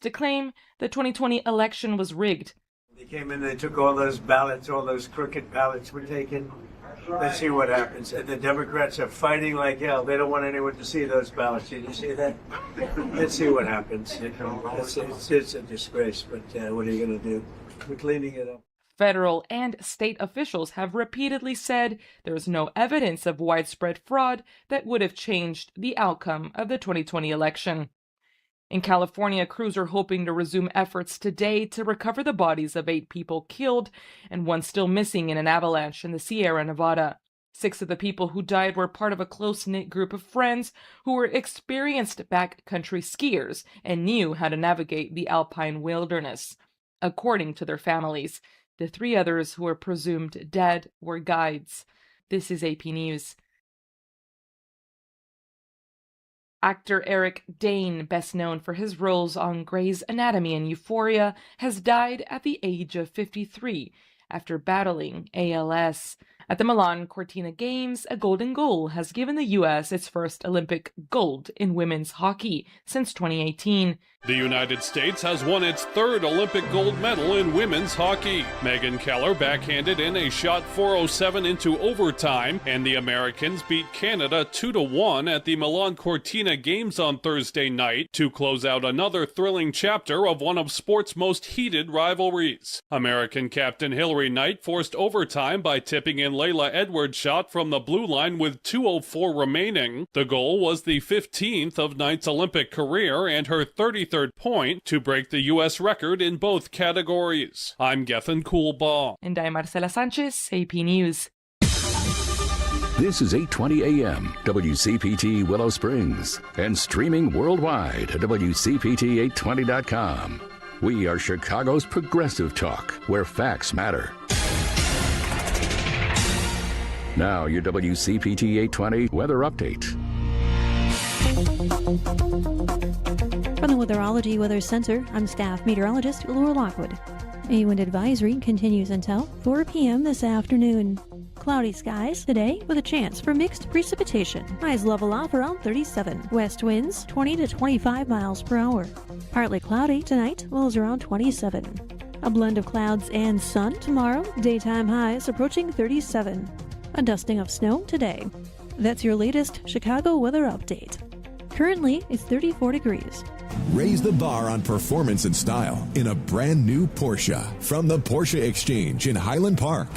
to claim the 2020 election was rigged. They came in, they took all those ballots, all those crooked ballots were taken. Let's see what happens. And the Democrats are fighting like hell. They don't want anyone to see those ballots. Did you see that? Let's see what happens. It's a disgrace, but what are you going to do? We're cleaning it up. Federal and state officials have repeatedly said there is no evidence of widespread fraud that would have changed the outcome of the 2020 election. In California, crews are hoping to resume efforts today to recover the bodies of 8 people killed and 1 still missing in an avalanche in the Sierra Nevada. 6 of the people who died were part of a close-knit group of friends who were experienced backcountry skiers and knew how to navigate the alpine wilderness. According to their families, the 3 others who were presumed dead were guides. This is AP News. Actor Eric Dane, best known for his roles on Grey's Anatomy and Euphoria, has died at the age of 53 after battling ALS. At the Milan Cortina Games, a golden goal has given the U.S. its first Olympic gold in women's hockey since 2018. The United States has won its 3rd Olympic gold medal in women's hockey. Megan Keller backhanded in a shot .407 into overtime, and the Americans beat Canada 2-1 at the Milan Cortina Games on Thursday night to close out another thrilling chapter of one of sport's most heated rivalries. American captain Hillary Knight forced overtime by tipping in Layla Edwards' shot from the blue line with 2:04 remaining. The goal was the 15th of Knight's Olympic career and her 33rd point to break the U.S. record in both categories. I'm Gethin Coolbaugh. And I'm Marcela Sanchez, AP News. This is 820 AM, WCPT Willow Springs, and streaming worldwide at WCPT820.com. We are Chicago's progressive talk, where facts matter. Now, your WCPT 820 weather update. From the Weatherology Weather Center, I'm staff meteorologist Laura Lockwood. A wind advisory continues until 4 p.m. this afternoon. Cloudy skies today with a chance for mixed precipitation. Highs level off around 37. West winds 20 to 25 miles per hour. Partly cloudy tonight, lows around 27. A blend of clouds and sun tomorrow, daytime highs approaching 37. A dusting of snow today. That's your latest Chicago weather update. Currently, it's 34 degrees. Raise the bar on performance and style in a brand new Porsche from the Porsche Exchange in Highland Park.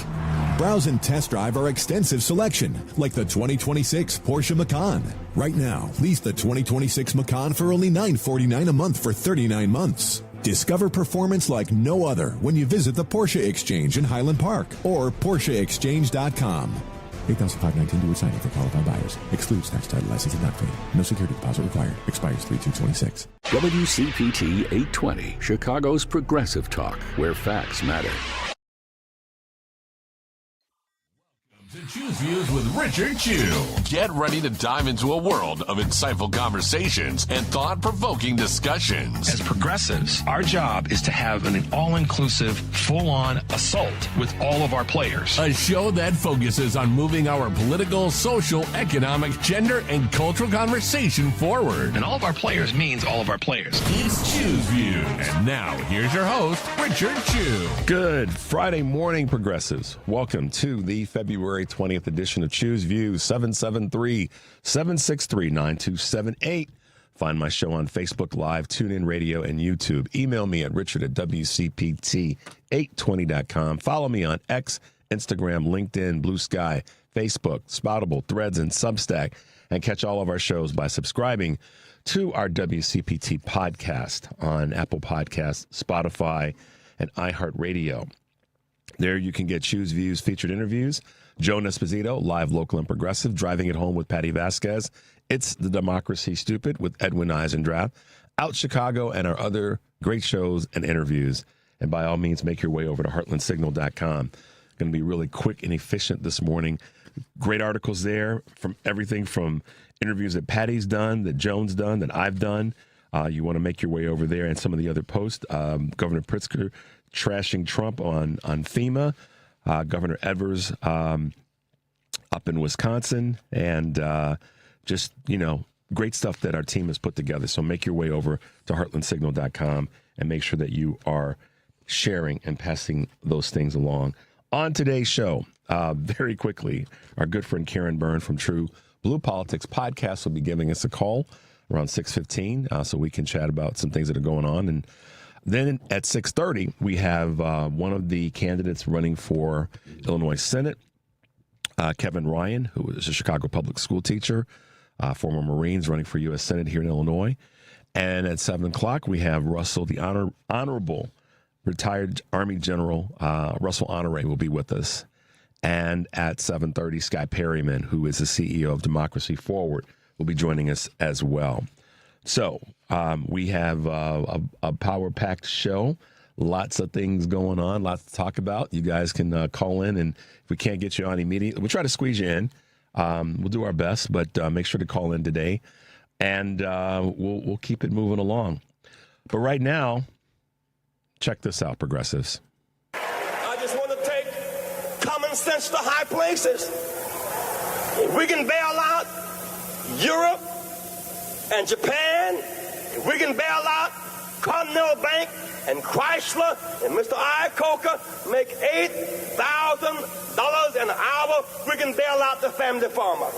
Browse and test drive our extensive selection, like the 2026 Porsche Macan. Right now, lease the 2026 Macan for only $949 a month for 39 months. Discover performance like no other when you visit the Porsche Exchange in Highland Park or PorscheExchange.com. 8,519 due signing for qualified buyers. Excludes tax, title, license, and not paid. No security deposit required. Expires 3/2/26. WCPT 820, Chicago's progressive talk, where facts matter. To Choose Views with Richard Chew. Get ready to dive into a world of insightful conversations and thought-provoking discussions. As progressives, our job is to have an all-inclusive, full-on assault with all of our players. A show that focuses on moving our political, social, economic, gender, and cultural conversation forward. And all of our players means all of our players. It's Choose Views. And now, here's your host, Richard Chew. Good Friday morning, progressives. Welcome to the February 20th edition of Choose Views, 773-763-9278. Find my show on Facebook Live, TuneIn Radio, and YouTube. Email me at richard@WCPT820.com. Follow me on X, Instagram, LinkedIn, Blue Sky, Facebook, Spoutable, Threads, and Substack. And catch all of our shows by subscribing to our WCPT podcast on Apple Podcasts, Spotify, and iHeartRadio. There you can get Choose Views featured interviews. Joe Esposito, live, local, and progressive, driving it home with Patty Vasquez. It's The Democracy Stupid with Edwin Eisendrath. Out Chicago and our other great shows and interviews. And by all means, make your way over to heartlandsignal.com. Going to be really quick and efficient this morning. Great articles there from everything from interviews that Patty's done, that Joan's done, that I've done. You want to make your way over there, and some of the other posts. Governor Pritzker trashing Trump on FEMA. Governor Evers up in Wisconsin, and just, great stuff that our team has put together. So make your way over to heartlandsignal.com and make sure that you are sharing and passing those things along. On today's show, very quickly, our good friend Karen Byrne from TruBlu Politics Podcast will be giving us a call around 6:15 so we can chat about some things that are going on. And then at 6:30, we have one of the candidates running for Illinois Senate, Kevin Ryan, who is a Chicago public school teacher, former Marines running for U.S. Senate here in Illinois. And at 7 o'clock, we have Russell, the Honorable retired Army General Russell Honoré will be with us. And at 7:30, Skye Perryman, who is the CEO of Democracy Forward, will be joining us as well. So we have a power-packed show, lots of things going on, lots to talk about. You guys can call in, and if we can't get you on immediately, we'll try to squeeze you in. We'll do our best, but make sure to call in today, and we'll keep it moving along. But right now, check this out, progressives. I just want to take common sense to high places. If we can bail out Europe and Japan, if we can bail out Continental Bank and Chrysler and Mr. Iacocca make $8,000 an hour, we can bail out the family farmer.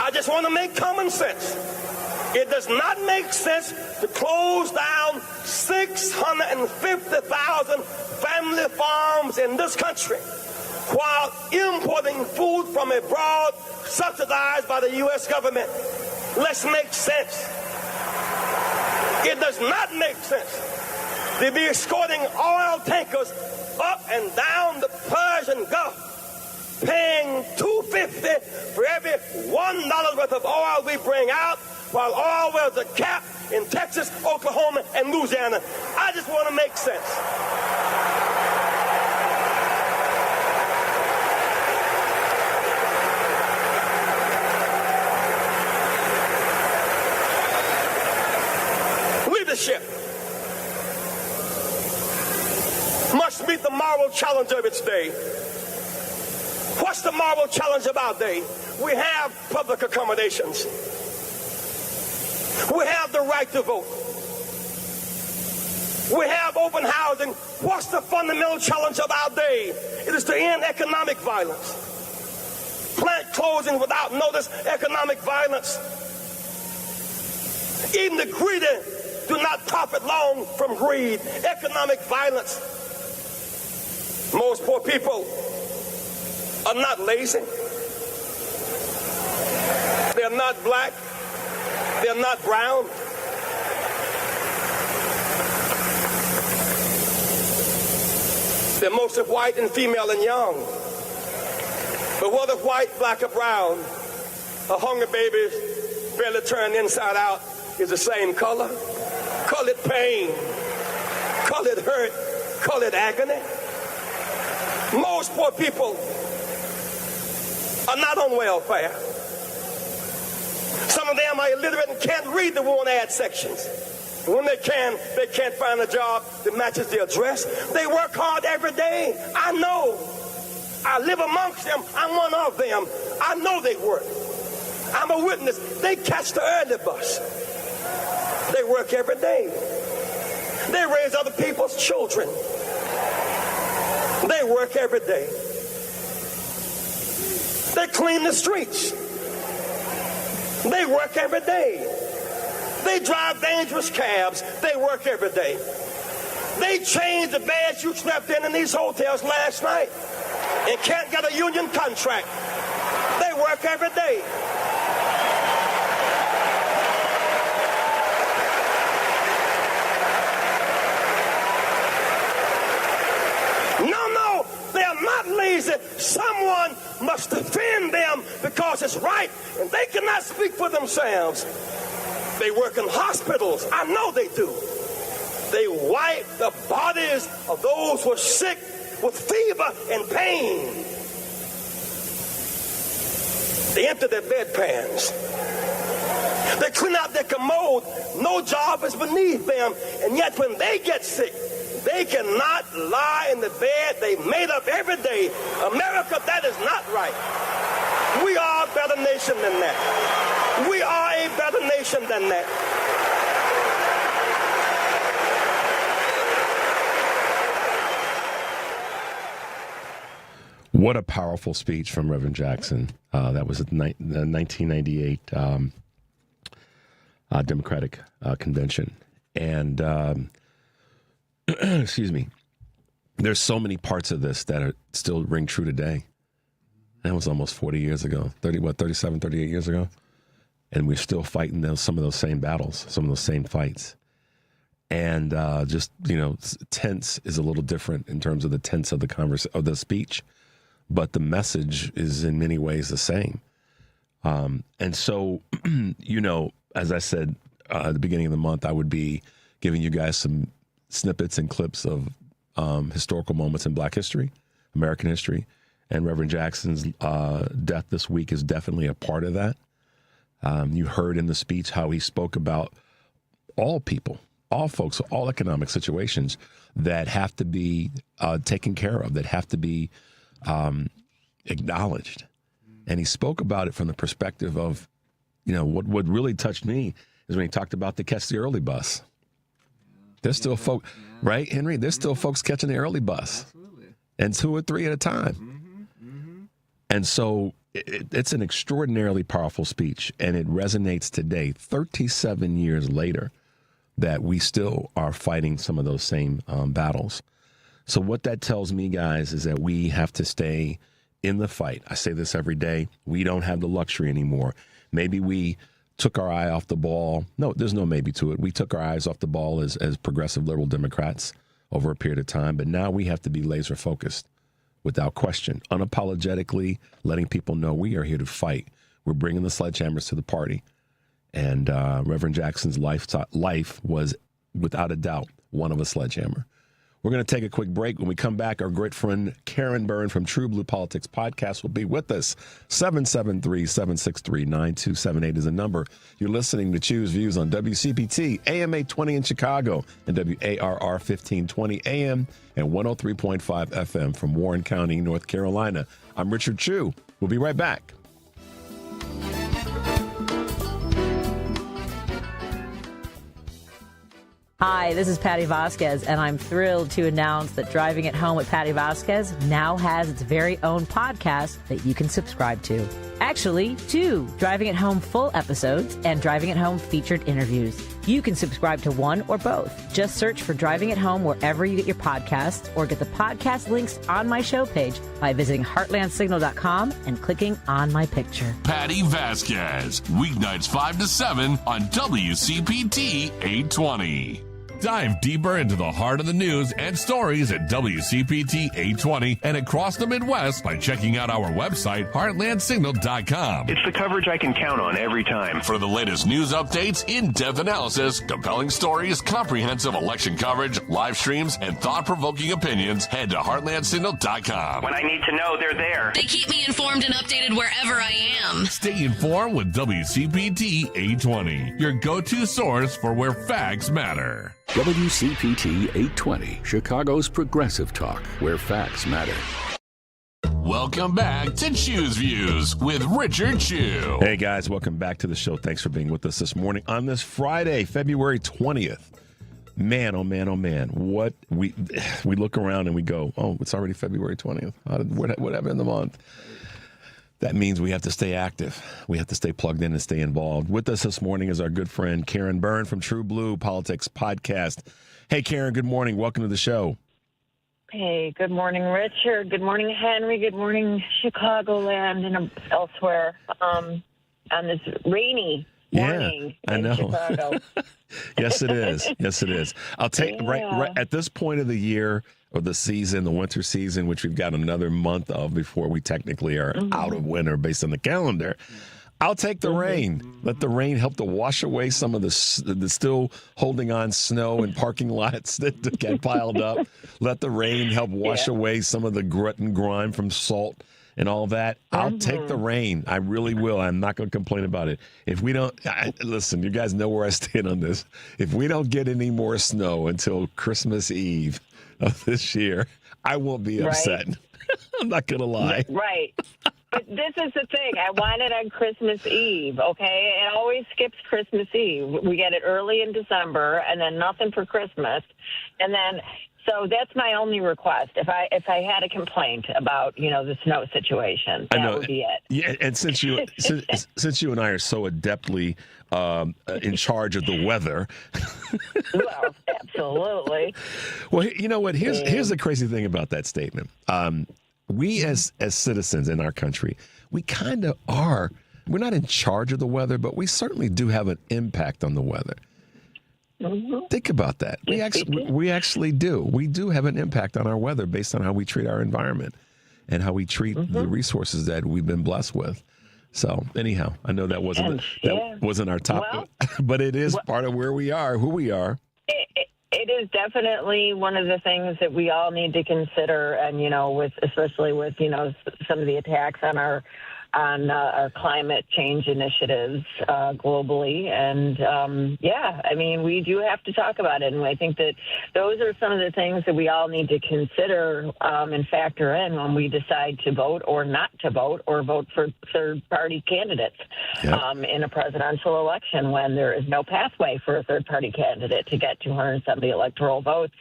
I just want to make common sense. It does not make sense to close down 650,000 family farms in this country while importing food from abroad subsidized by the U.S. government. Let's make sense. It does not make sense to be escorting oil tankers up and down the Persian Gulf, paying $2.50 for every $1 worth of oil we bring out, while oil wells are capped in Texas, Oklahoma, and Louisiana. I just want to make sense. Leadership must meet the moral challenge of its day. What's the moral challenge of our day? We have public accommodations. We have the right to vote. We have open housing. What's the fundamental challenge of our day? It is to end economic violence. Plant closing without notice, economic violence. Even the greedy do not profit long from greed, economic violence. Most poor people are not lazy. They're not black. They're not brown. They're mostly white and female and young. But whether white, black, or brown, a hungry baby barely turned inside out is the same color. Call it pain. Call it hurt. Call it agony. Most poor people are not on welfare. Some of them are illiterate and can't read the want ad sections. When they can't find a job that matches their dress. They work hard every day. I know. I live amongst them. I'm one of them. I know they work. I'm a witness. They catch the early bus. They work every day. They raise other people's children. They work every day. They clean the streets. They work every day. They drive dangerous cabs. They work every day. They change the beds you slept in these hotels last night and can't get a union contract. They work every day. No, they are not lazy. Someone must defend them because it's right, and they cannot speak for themselves. They work in hospitals. I know they do. They wipe the bodies of those who are sick with fever and pain. They empty their bedpans. They clean out their commode. No job is beneath them. And yet when they get sick, They cannot lie in the bed they made up every day. America, that is not right. We are a better nation than that. We are a better nation than that. What a powerful speech from Reverend Jackson. That was at the 1998 Democratic Convention. And, excuse me, there's so many parts of this that are still ring true today. That was almost 40 years ago, 37, 38 years ago. And we're still fighting some of those same battles, some of those same fights. And just, tense is a little different in terms of the tense of the speech. But the message is in many ways the same. And so, as I said at the beginning of the month, I would be giving you guys some snippets and clips of historical moments in Black history, American history. And Reverend Jackson's death this week is definitely a part of that. You heard in the speech how he spoke about all people, all folks, all economic situations that have to be taken care of, that have to be acknowledged. And he spoke about it from the perspective of, what really touched me is when he talked about the catch the early bus. There's still folks, right, Henry? There's still folks catching the early bus. Absolutely. And 2 or 3 at a time. And so it's an extraordinarily powerful speech, and it resonates today, 37 years later, that we still are fighting some of those same battles. So what that tells me, guys, is that we have to stay in the fight. I say this every day. We don't have the luxury anymore. Maybe we took our eye off the ball. No, there's no maybe to it. We took our eyes off the ball as progressive liberal Democrats over a period of time, but now we have to be laser focused without question, unapologetically letting people know we are here to fight. We're bringing the sledgehammers to the party. And Reverend Jackson's life was, without a doubt, one of a sledgehammer. We're going to take a quick break. When we come back, our great friend Karen Byrne from TruBlu Politics Podcast will be with us. 773-763-9278 is the number. You're listening to Choose Views on WCPT, AM 820 in Chicago, and WARR 1520 AM and 103.5 FM from Warren County, North Carolina. I'm Richard Chu. We'll be right back. Hi, this is Patty Vasquez, and I'm thrilled to announce that Driving at Home with Patty Vasquez now has its very own podcast that you can subscribe to. Actually, 2 Driving at Home full episodes and Driving at Home featured interviews. You can subscribe to one or both. Just search for Driving at Home wherever you get your podcasts, or get the podcast links on my show page by visiting heartlandsignal.com and clicking on my picture. Patty Vasquez, weeknights 5 to 7 on WCPT 820. Dive deeper into the heart of the news and stories at WCPT 820 and across the Midwest by checking out our website, heartlandsignal.com. It's the coverage I can count on every time. For the latest news updates, in-depth analysis, compelling stories, comprehensive election coverage, live streams, and thought-provoking opinions, head to heartlandsignal.com. When I need to know, they're there. They keep me informed and updated wherever I am. Stay informed with WCPT 820, your go-to source for where facts matter. WCPT 820, Chicago's progressive talk, where facts matter. Welcome back to Choose Views with Richard Chu. Hey, guys, welcome back to the show. Thanks for being with us this morning on this Friday, February 20th. Man, oh, man, oh, man. What we look around and we go, oh, it's already February 20th. What happened in the month? That means we have to stay active. We have to stay plugged in and stay involved. With us this morning is our good friend Karen Byrne from TruBlu Politics Podcast. Hey, Karen, good morning. Welcome to the show. Hey, good morning, Richard. Good morning, Henry. Good morning, Chicagoland and elsewhere on this rainy morning in Chicago. Yes, it is. Yes, it is. I'll take right at this point of the year, or the season, the winter season, which we've got another month of before we technically are out of winter based on the calendar. I'll take the rain. Let the rain help to wash away some of the still holding on snow in parking lots that get piled up. Let the rain help wash away some of the grit and grime from salt and all that, I'll take the rain. I really will. I'm not going to complain about it. If we don't, listen, you guys know where I stand on this. If we don't get any more snow until Christmas Eve of this year, I won't be upset. I'm not going to lie. Right. But this is the thing. I want it on Christmas Eve, okay? It always skips Christmas Eve. We get it early in December, and then nothing for Christmas. And then, so that's my only request. If I had a complaint about, the snow situation, that would be it. Yeah, and since you since you and I are so adeptly in charge of the weather. Well, absolutely. Well, you know what? Here's the crazy thing about that statement. We as citizens in our country, we kind of are. We're not in charge of the weather, but we certainly do have an impact on the weather. Think about that. We actually do. We do have an impact on our weather based on how we treat our environment and how we treat the resources that we've been blessed with. So anyhow, I know that wasn't our topic, but it is part of where we are, who we are. It is definitely one of the things that we all need to consider, and especially with some of the attacks on our climate change initiatives globally, and we do have to talk about it, and I think that those are some of the things that we all need to consider and factor in when we decide to vote or not to vote, or vote for third-party candidates in a presidential election when there is no pathway for a third-party candidate to get 270 electoral votes.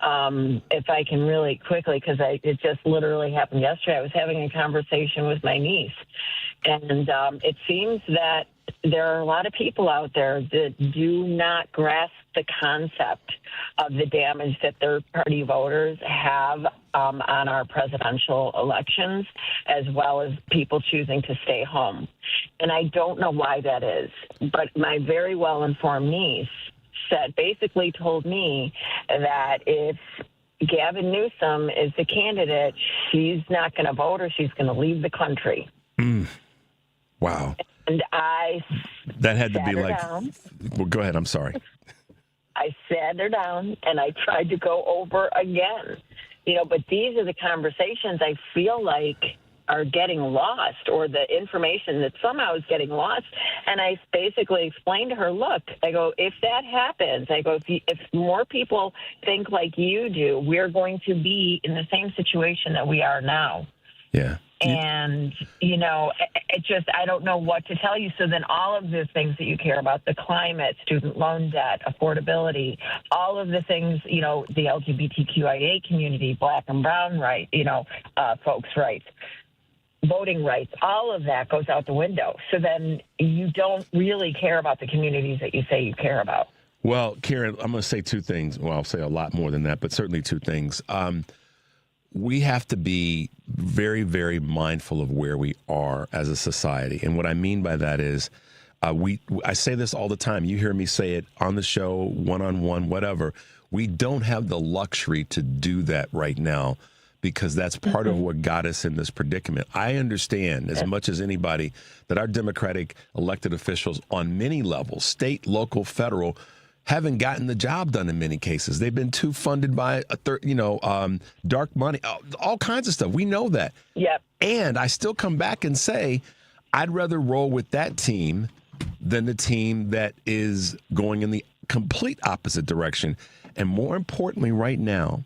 If I can really quickly, because it just literally happened yesterday, I was having a conversation with my niece. And it seems that there are a lot of people out there that do not grasp the concept of the damage that third-party voters have on our presidential elections, as well as people choosing to stay home. And I don't know why that is, but my very well-informed niece basically told me that if Gavin Newsom is the candidate, she's not going to vote, or she's going to leave the country. Wow. And that had to be like, down. Well, go ahead. I'm sorry. I sat her down and I tried to go over again, but these are the conversations I feel like are getting lost, or the information that somehow is getting lost. And I basically explained to her, look, I go, if that happens, I go, if more people think like you do, we're going to be in the same situation that we are now. Yeah. And, I don't know what to tell you. So then all of the things that you care about, the climate, student loan debt, affordability, all of the things, the LGBTQIA community, black and brown rights, folks' rights, voting rights, all of that goes out the window. So then you don't really care about the communities that you say you care about. Well, Karen, I'm going to say two things. Well, I'll say a lot more than that, but certainly two things. We have to be very, very mindful of where we are as a society. And what I mean by that is I say this all the time. You hear me say it on the show, one-on-one, whatever. We don't have the luxury to do that right now, because that's part of what got us in this predicament. I understand as much as anybody that our Democratic elected officials on many levels, state, local, federal, haven't gotten the job done in many cases. They've been too funded by dark money, all kinds of stuff. We know that. Yep. And I still come back and say, I'd rather roll with that team than the team that is going in the complete opposite direction. And more importantly, right now,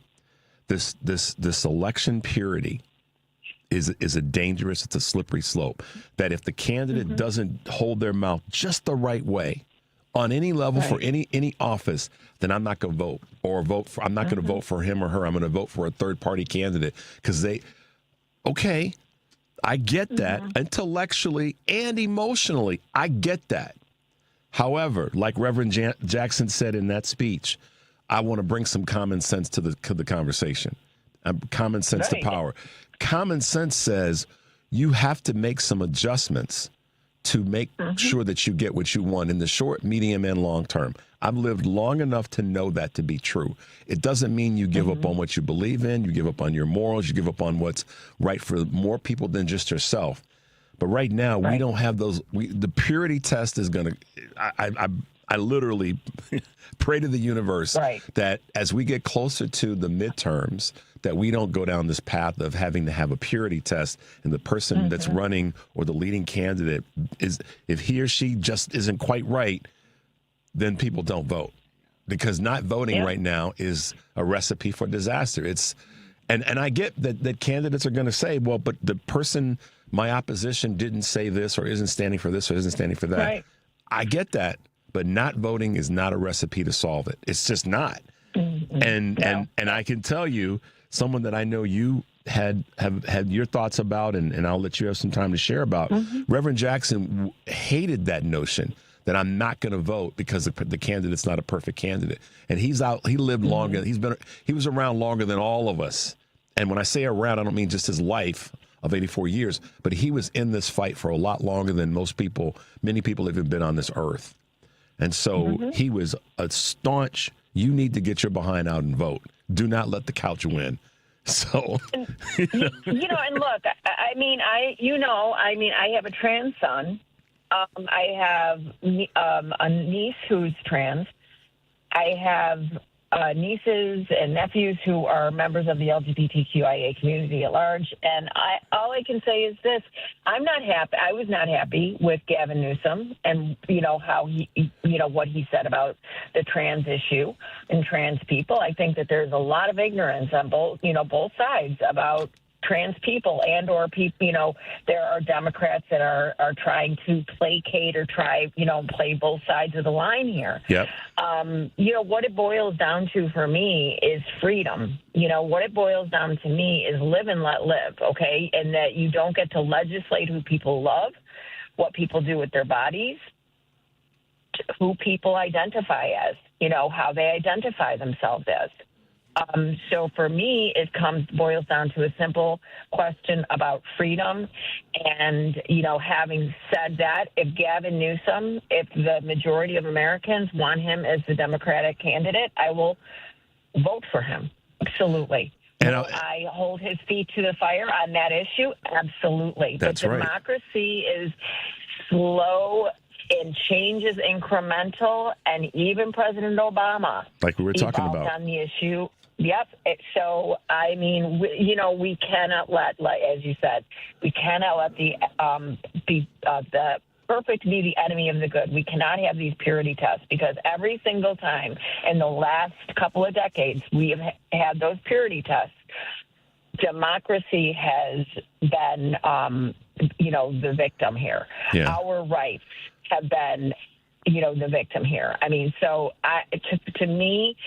this election purity is a dangerous, it's a slippery slope. That if the candidate doesn't hold their mouth just the right way, on any level, for any office, then I'm not going to vote, I'm not going to vote for him or her. I'm going to vote for a third party candidate, because I get that intellectually and emotionally. I get that. However, like Reverend Jackson said in that speech, I want to bring some common sense to the conversation. Common sense to power. Common sense says you have to make some adjustments to make sure that you get what you want in the short, medium, and long term. I've lived long enough to know that to be true. It doesn't mean you give up on what you believe in, you give up on your morals, you give up on what's right for more people than just yourself. But right now, we don't have those. The purity test is going to, I literally pray to the universe that as we get closer to the midterms, that we don't go down this path of having to have a purity test, and the person that's running or the leading candidate is, if he or she just isn't quite right, then people don't vote. Because not voting right now is a recipe for disaster. And I get that candidates are going to say, well, but the person, my opposition didn't say this or isn't standing for this or isn't standing for that. Right. I get that, but not voting is not a recipe to solve it. It's just not. And I can tell you, someone that I know you have your thoughts about, and I'll let you have some time to share about. Reverend Jackson hated that notion that I'm not going to vote because the candidate's not a perfect candidate. And he lived longer. He was around longer than all of us. And when I say around, I don't mean just his life of 84 years, but he was in this fight for a lot longer than many people have been on this earth. And so he was a staunch, you need to get your behind out and vote. Do not let the couch win. So, and look, I have a trans son. I have a niece who's trans. I have nieces and nephews who are members of the LGBTQIA community at large. And all I can say is this: I'm not happy. I was not happy with Gavin Newsom and how he, what he said about the trans issue and trans people. I think that there's a lot of ignorance on both sides about trans people or people, there are Democrats that are trying to placate or play both sides of the line here. Yep. What it boils down to for me is freedom. What it boils down to me is live and let live, okay? And that you don't get to legislate who people love, what people do with their bodies, who people identify as, how they identify themselves as. So for me, it boils down to a simple question about freedom. And, having said that, if Gavin Newsom, if the majority of Americans want him as the Democratic candidate, I will vote for him. Absolutely. And I hold his feet to the fire on that issue. Absolutely. That's but democracy is slow and change is incremental. And even President Obama, like we were talking about on the issue. Yep. So, we cannot as you said, we cannot let the perfect be the enemy of the good. We cannot have these purity tests because every single time in the last couple of decades we have had those purity tests. Democracy has been, the victim here. Yeah. Our rights have been the victim here. I mean, so to me,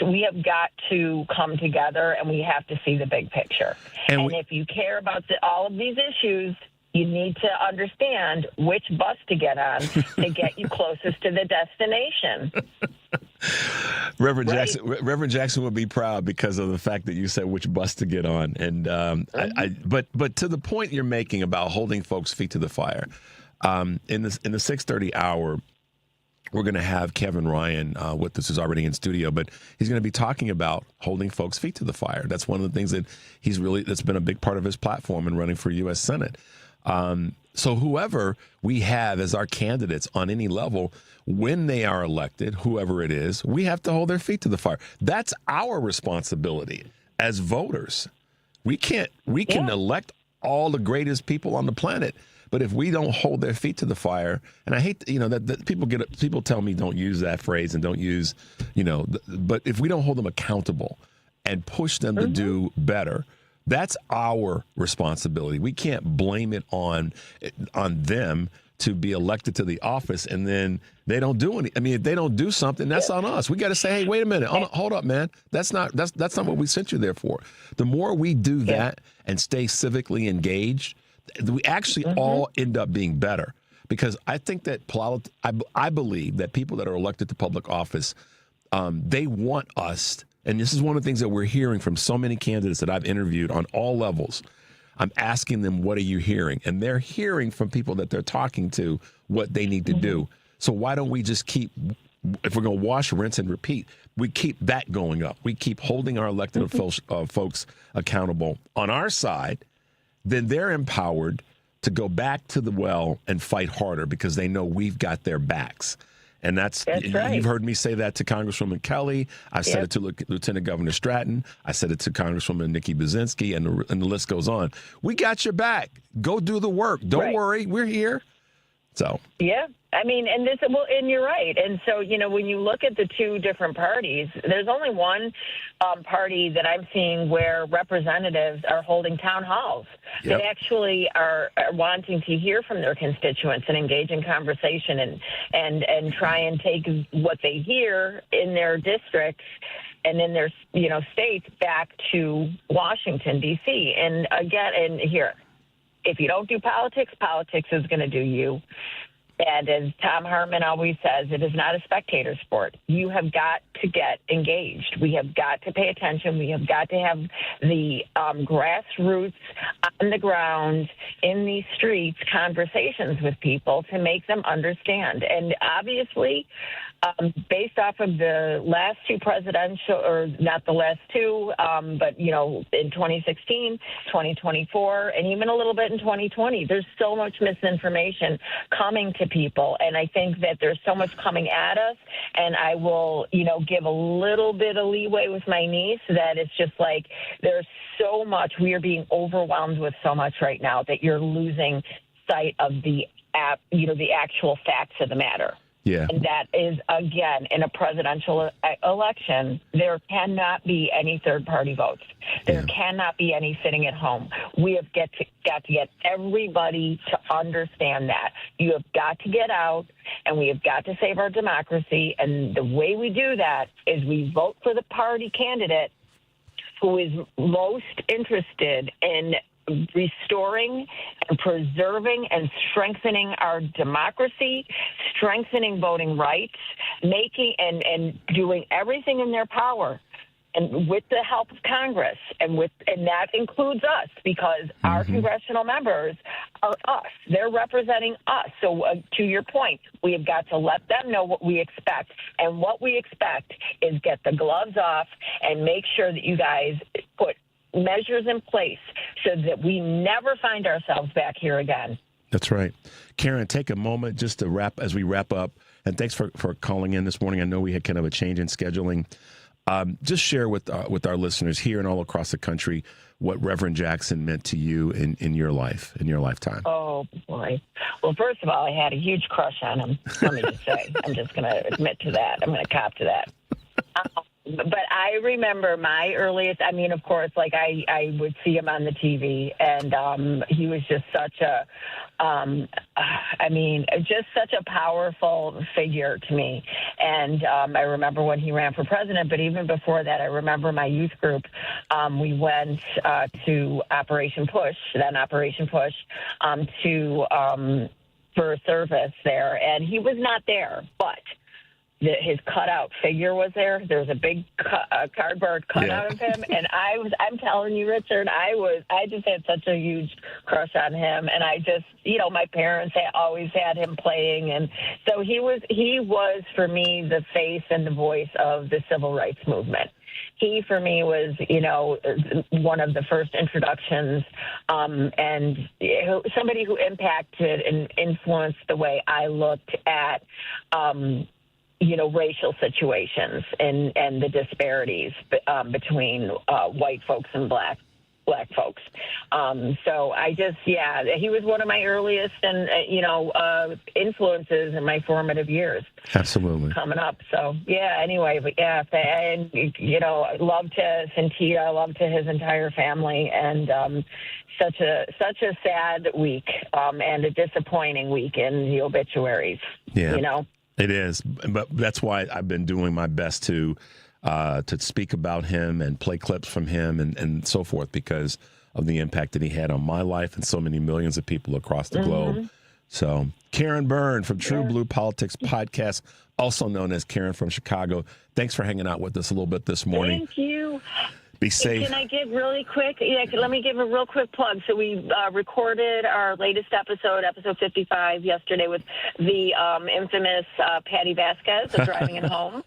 we have got to come together and we have to see the big picture. And if you care about all of these issues, you need to understand which bus to get on to get you closest to the destination. Reverend Jackson would be proud because of the fact that you said which bus to get on. And but to the point you're making about holding folks' feet to the fire. In the 6:30 hour, we're going to have Kevin Ryan with us, who's already in studio, but he's going to be talking about holding folks' feet to the fire. That's one of the things that that's been a big part of his platform in running for U.S. Senate. So whoever we have as our candidates on any level, when they are elected, whoever it is, we have to hold their feet to the fire. That's our responsibility as voters. We can elect all the greatest people on the planet. But if we don't hold their feet to the fire, and I hate, that people tell me don't use that phrase and don't use, but if we don't hold them accountable and push them to do better, that's our responsibility. We can't blame it on them to be elected to the office and then they don't do any. I mean, if they don't do something, that's on us. We got to say, hey, wait a minute, hold up, man. That's not what we sent you there for. The more we do that and stay civically engaged, we actually all end up being better, because I think that I believe that people that are elected to public office, they want us, and this is one of the things that we're hearing from so many candidates that I've interviewed on all levels. I'm asking them, what are you hearing? And they're hearing from people that they're talking to what they need to do. So why don't we just keep, if we're going to wash, rinse, and repeat, we keep that going up. We keep holding our elected folks accountable on our side. Then they're empowered to go back to the well and fight harder because they know we've got their backs. And that's right. You've heard me say that to Congresswoman Kelly. I said it to Lieutenant Governor Stratton. I said it to Congresswoman Nikki Buzinski, and the list goes on. We got your back. Go do the work. Don't worry. We're here. So. Yeah. I mean, and you're right. And so, when you look at the two different parties, there's only one party that I'm seeing where representatives are holding town halls that actually are wanting to hear from their constituents and engage in conversation and try and take what they hear in their districts and in their, states back to Washington, D.C. And again, here, if you don't do politics, politics is going to do you. And as Tom Hartman always says, it is not a spectator sport. You have got to get engaged. We have got to pay attention. We have got to have the grassroots, on the ground, in these streets, conversations with people to make them understand. And obviously, based off of the last two presidential, or not the last two, but, in 2016, 2024, and even a little bit in 2020, there's so much misinformation coming to people. And I think that there's so much coming at us. And I will, give a little bit of leeway with my niece that it's just like there's so much. We are being overwhelmed with so much right now that you're losing sight of the actual facts of the matter. Yeah. And that is, again, in a presidential election, there cannot be any third-party votes. There cannot be any sitting at home. We have got to get everybody to understand that. You have got to get out, and we have got to save our democracy. And the way we do that is we vote for the party candidate who is most interested in restoring and preserving and strengthening our democracy, strengthening voting rights, making and doing everything in their power, and with the help of Congress, and that includes us, because our congressional members are us. They're representing us. So to your point, we have got to let them know what we expect, and what we expect is get the gloves off and make sure that you guys put measures in place so that we never find ourselves back here again. That's right. Karen, take a moment just to wrap up. And thanks for calling in this morning. I know we had kind of a change in scheduling. Just share with our listeners here and all across the country what Reverend Jackson meant to you in your life, in your lifetime. Oh, boy. Well, first of all, I had a huge crush on him, let me just say. I'm just going to admit to that. I'm going to cop to that. But I remember my earliest, of course, like I would see him on the TV, and he was just such a, just such a powerful figure to me. And I remember when he ran for president, but even before that, I remember my youth group, we went to Operation Push, for a service there, and he was not there, but his cutout figure was there. There was a big cardboard cutout of him, and I'm telling you, Richard, I just had such a huge crush on him, and I just, my parents always had him playing, and so he was for me the face and the voice of the civil rights movement. He, for me, was, one of the first introductions, and somebody who impacted and influenced the way I looked at racial situations and the disparities between white folks and black folks. So I just, he was one of my earliest and, influences in my formative years. Absolutely. Coming up. So, anyway, but and, love to Santita, love to his entire family, and such a sad week and a disappointing week in the obituaries, It is, but that's why I've been doing my best to speak about him and play clips from him and so forth, because of the impact that he had on my life and so many millions of people across the globe. So Karen Byrne from TruBlu Politics Podcast, also known as Karen from Chicago. Thanks for hanging out with us a little bit this morning. Thank you. Be safe. Can I give really quick? Let me give a real quick plug. So we recorded our latest episode 55, yesterday with the infamous Patty Vasquez of Driving It Home.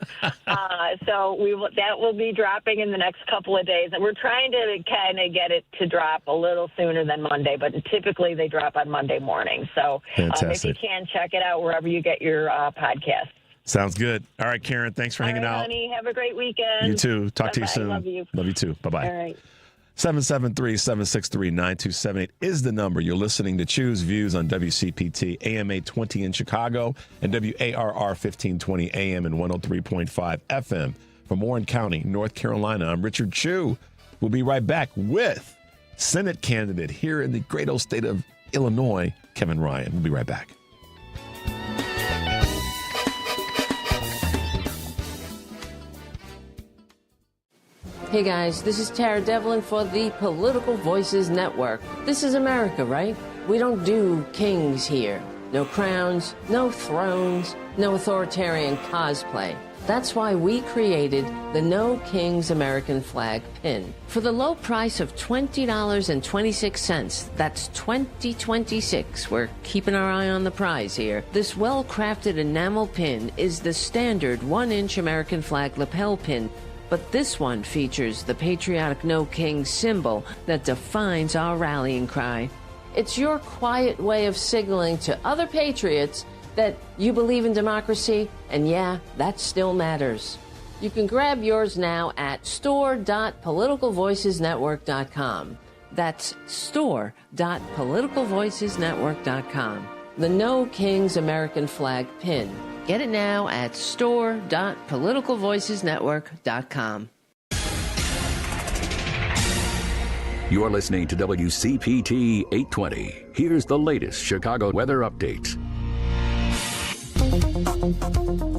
So that will be dropping in the next couple of days. And we're trying to kind of get it to drop a little sooner than Monday, but typically they drop on Monday morning. So if you can, check it out wherever you get your podcasts. Sounds good. All right, Karen, thanks for hanging out. Honey, have a great weekend. You too. Talk to you Bye-bye. soon. Love you. Love you too. Bye-bye. All right. 773-763-9278 is the number. You're listening to Choose Views on WCPT, AM 820 in Chicago, and WARR 1520 AM and 103.5 FM. For Warren County, North Carolina, I'm Richard Chu. We'll be right back with Senate candidate here in the great old state of Illinois, Kevin Ryan. We'll be right back. Hey guys, this is Tara Devlin for the Political Voices Network. This is America, right? We don't do kings here. No crowns, no thrones, no authoritarian cosplay. That's why we created the No Kings American Flag pin. For the low price of $20.26, that's 2026, we're keeping our eye on the prize here. This well-crafted enamel pin is the standard 1-inch American flag lapel pin, but this one features the patriotic No Kings symbol that defines our rallying cry. It's your quiet way of signaling to other patriots that you believe in democracy, and yeah, that still matters. You can grab yours now at store.politicalvoicesnetwork.com. That's store.politicalvoicesnetwork.com. The No Kings American Flag pin. Get it now at store.politicalvoicesnetwork.com. You're listening to WCPT 820. Here's the latest Chicago weather update.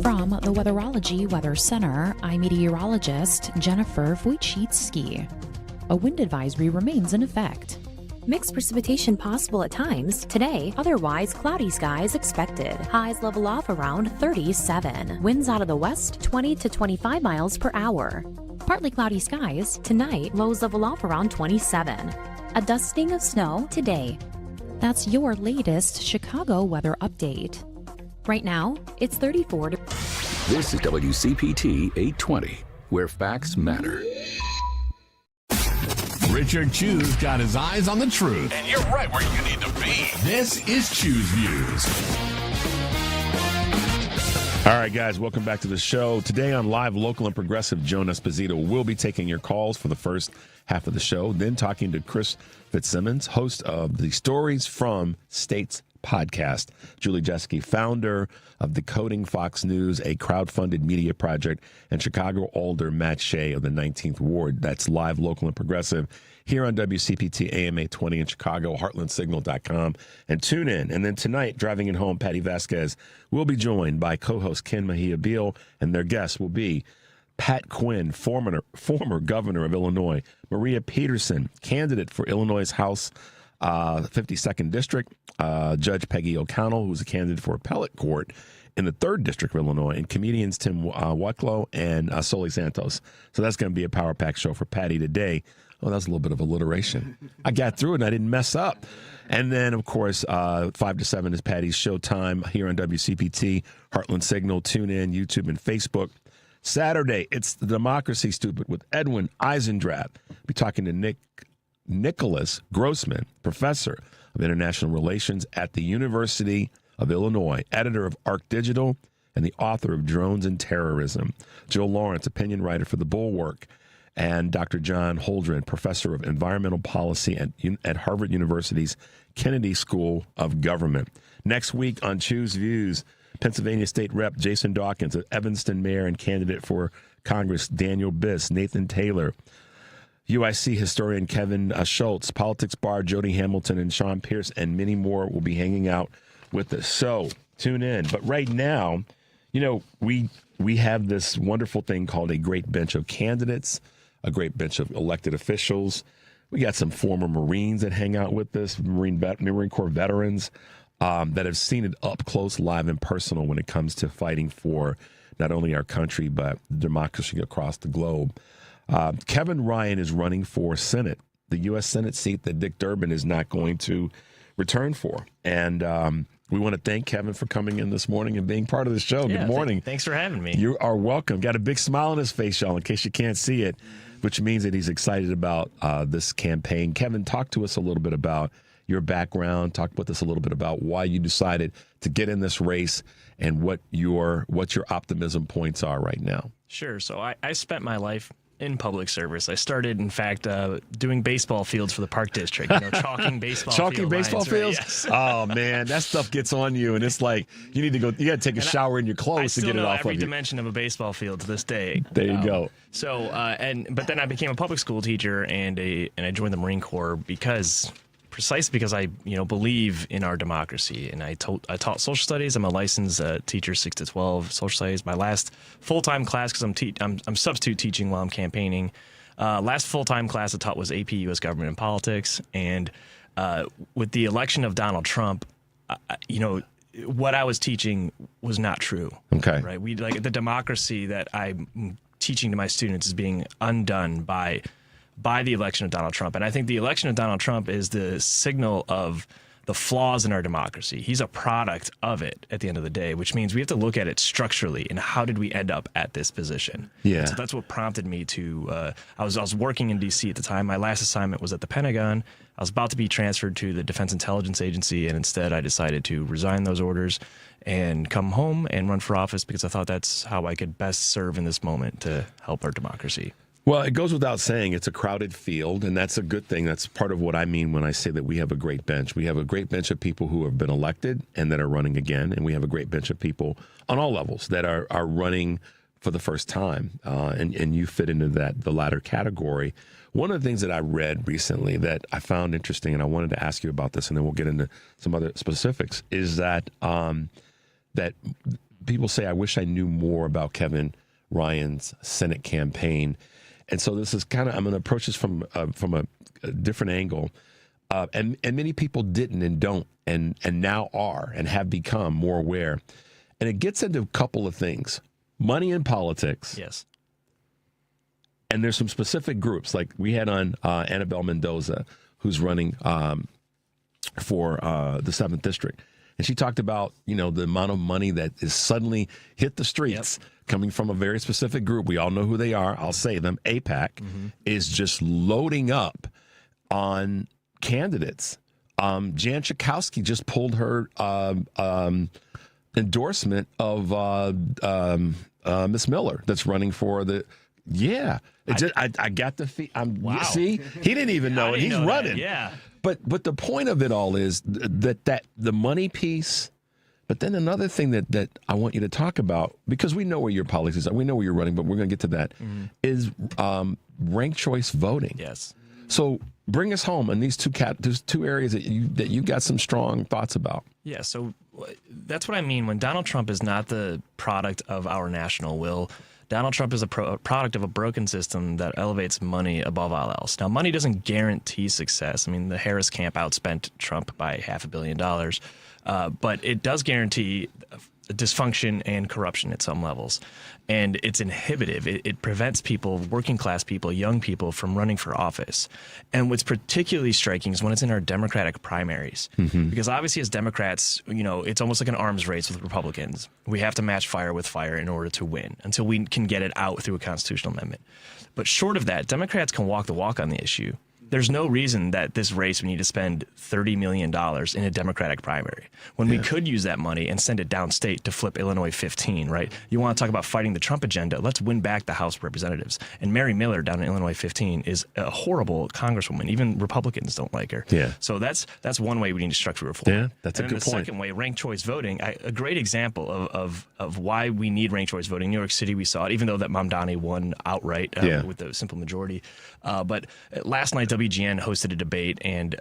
From the Weatherology Weather Center, I'm meteorologist Jennifer Wojcicki. A wind advisory remains in effect. Mixed precipitation possible at times. Today, otherwise cloudy skies expected. Highs level off around 37. Winds out of the west 20 to 25 miles per hour. Partly cloudy skies. Tonight, lows level off around 27. A dusting of snow today. That's your latest Chicago weather update. Right now, it's 34. This is WCPT 820, where facts matter. Richard Chu's got his eyes on the truth. And you're right where you need to be. This is Chu's Views. All right, guys, welcome back to the show. Today on Live, local and progressive Joan Esposito will be taking your calls for the first half of the show, then talking to Chris Fitzsimmons, host of the Stories from States podcast. Julie Jeske, founder of Decoding Fox News, a crowdfunded media project, and Chicago Alder Matt Shea of the 19th Ward. That's Live, local, and progressive here on WCPT AM 820 in Chicago, heartlandsignal.com, and tune in. And then tonight, driving it home, Patty Vasquez will be joined by co-host Ken Mejia Beal, and their guests will be Pat Quinn, former governor of Illinois, Maria Peterson, candidate for Illinois' House 52nd District, Judge Peggy O'Connell, who's a candidate for appellate court in the 3rd District of Illinois, and comedians Tim Wacklow and Soli Santos. So that's going to be a Power Pack show for Patty today. Oh, that was a little bit of alliteration. I got through it and I didn't mess up. And then, of course, 5 to 7 is Patty's showtime here on WCPT, Heartland Signal, tune in, YouTube, and Facebook. Saturday, it's the Democracy Stupid with Edwin Eisendrath. Be talking to Nicholas Grossman, professor of international relations at the University of Illinois, editor of Arc Digital, and the author of Drones and Terrorism. Jill Lawrence, opinion writer for The Bulwark, and Dr. John Holdren, professor of environmental policy at Harvard University's Kennedy School of Government. Next week on Choose Views, Pennsylvania State Rep Jason Dawkins, Evanston Mayor and candidate for Congress Daniel Biss, Nathan Taylor, UIC historian Kevin Schultz, politics bar Jody Hamilton, and Sean Pierce, and many more will be hanging out with us. So tune in. But right now, you know, we have this wonderful thing called a great bench of candidates, a great bench of elected officials. We got some former Marines that hang out with us, Marine Corps veterans that have seen it up close, live, and personal when it comes to fighting for not only our country, but democracy across the globe. Kevin Ryan is running for Senate, the U.S. Senate seat that Dick Durbin is not going to return for. And we want to thank Kevin for coming in this morning and being part of the show. Yeah, good morning. Thanks for having me. You are welcome. Got a big smile on his face, y'all, in case you can't see it, which means that he's excited about this campaign. Kevin, talk to us a little bit about your background. Talk with us a little bit about why you decided to get in this race and what your optimism points are right now. Sure. So I spent my life in public service. I started, in fact, doing baseball fields for the Park District, chalking baseball fields. Right? Yes. Oh, man, that stuff gets on you, and it's like you got to take a shower in your clothes to get it off of you. I still know every dimension of a baseball field to this day. There you go. So, but then I became a public school teacher, and I joined the Marine Corps precisely because I believe in our democracy, and I taught social studies. I'm a licensed teacher, 6 to 12 social studies. My last full-time class, because I'm substitute teaching while I'm campaigning. Last full-time class I taught was AP U.S. Government and Politics, and with the election of Donald Trump, what I was teaching was not true. Okay, right? The democracy that I'm teaching to my students is being undone by the election of Donald Trump. And I think the election of Donald Trump is the signal of the flaws in our democracy. He's a product of it at the end of the day, which means we have to look at it structurally and how did we end up at this position? Yeah. And so that's what prompted me to, I was working in D.C. at the time. My last assignment was at the Pentagon. I was about to be transferred to the Defense Intelligence Agency, and instead I decided to resign those orders and come home and run for office because I thought that's how I could best serve in this moment to help our democracy. Well, it goes without saying it's a crowded field, and that's a good thing. That's part of what I mean when I say that we have a great bench. We have a great bench of people who have been elected and that are running again, and we have a great bench of people on all levels that are running for the first time, and you fit into the latter category. One of the things that I read recently that I found interesting, and I wanted to ask you about this, and then we'll get into some other specifics, is that that people say, I wish I knew more about Kevin Ryan's Senate campaign. And so this is I'm going to approach this from a different angle. And many people didn't and don't and now are and have become more aware. And it gets into a couple of things. Money in politics. Yes. And there's some specific groups. Like we had on Annabelle Mendoza, who's running for the 7th District. And she talked about, the amount of money that is suddenly hit the streets. Yep. Coming from a very specific group. We all know who they are. I'll say them. AIPAC is just loading up on candidates. Jan Schakowsky just pulled her endorsement of Miss Miller that's running for the... Yeah. I got the fee. Wow. See? He didn't even know it. He's running. That. Yeah. But the point of it all is that the money piece... But then another thing that I want you to talk about, because we know where your policies are, we know where you're running, but we're going to get to that, is ranked choice voting. Yes. So bring us home in these two areas that you got some strong thoughts about. Yeah, so that's what I mean when Donald Trump is not the product of our national will. Donald Trump is a product of a broken system that elevates money above all else. Now, money doesn't guarantee success. I mean, the Harris camp outspent Trump by $500 million. But it does guarantee dysfunction and corruption at some levels. And it's inhibitive. It prevents people, working class people, young people, from running for office. And what's particularly striking is when it's in our Democratic primaries. Because obviously as Democrats, it's almost like an arms race with Republicans. We have to match fire with fire in order to win until we can get it out through a constitutional amendment. But short of that, Democrats can walk the walk on the issue. There's no reason that this race we need to spend $30 million in a Democratic primary when we could use that money and send it downstate to flip Illinois 15, right? You want to talk about fighting the Trump agenda? Let's win back the House of Representatives. And Mary Miller down in Illinois 15 is a horrible congresswoman. Even Republicans don't like her. Yeah. So that's one way we need to structure reform. Yeah, that's a good point. The second way, ranked choice voting, a great example of why we need ranked choice voting. In New York City, we saw it, even though that Mamdani won outright with the simple majority. But last night, WGN hosted a debate, and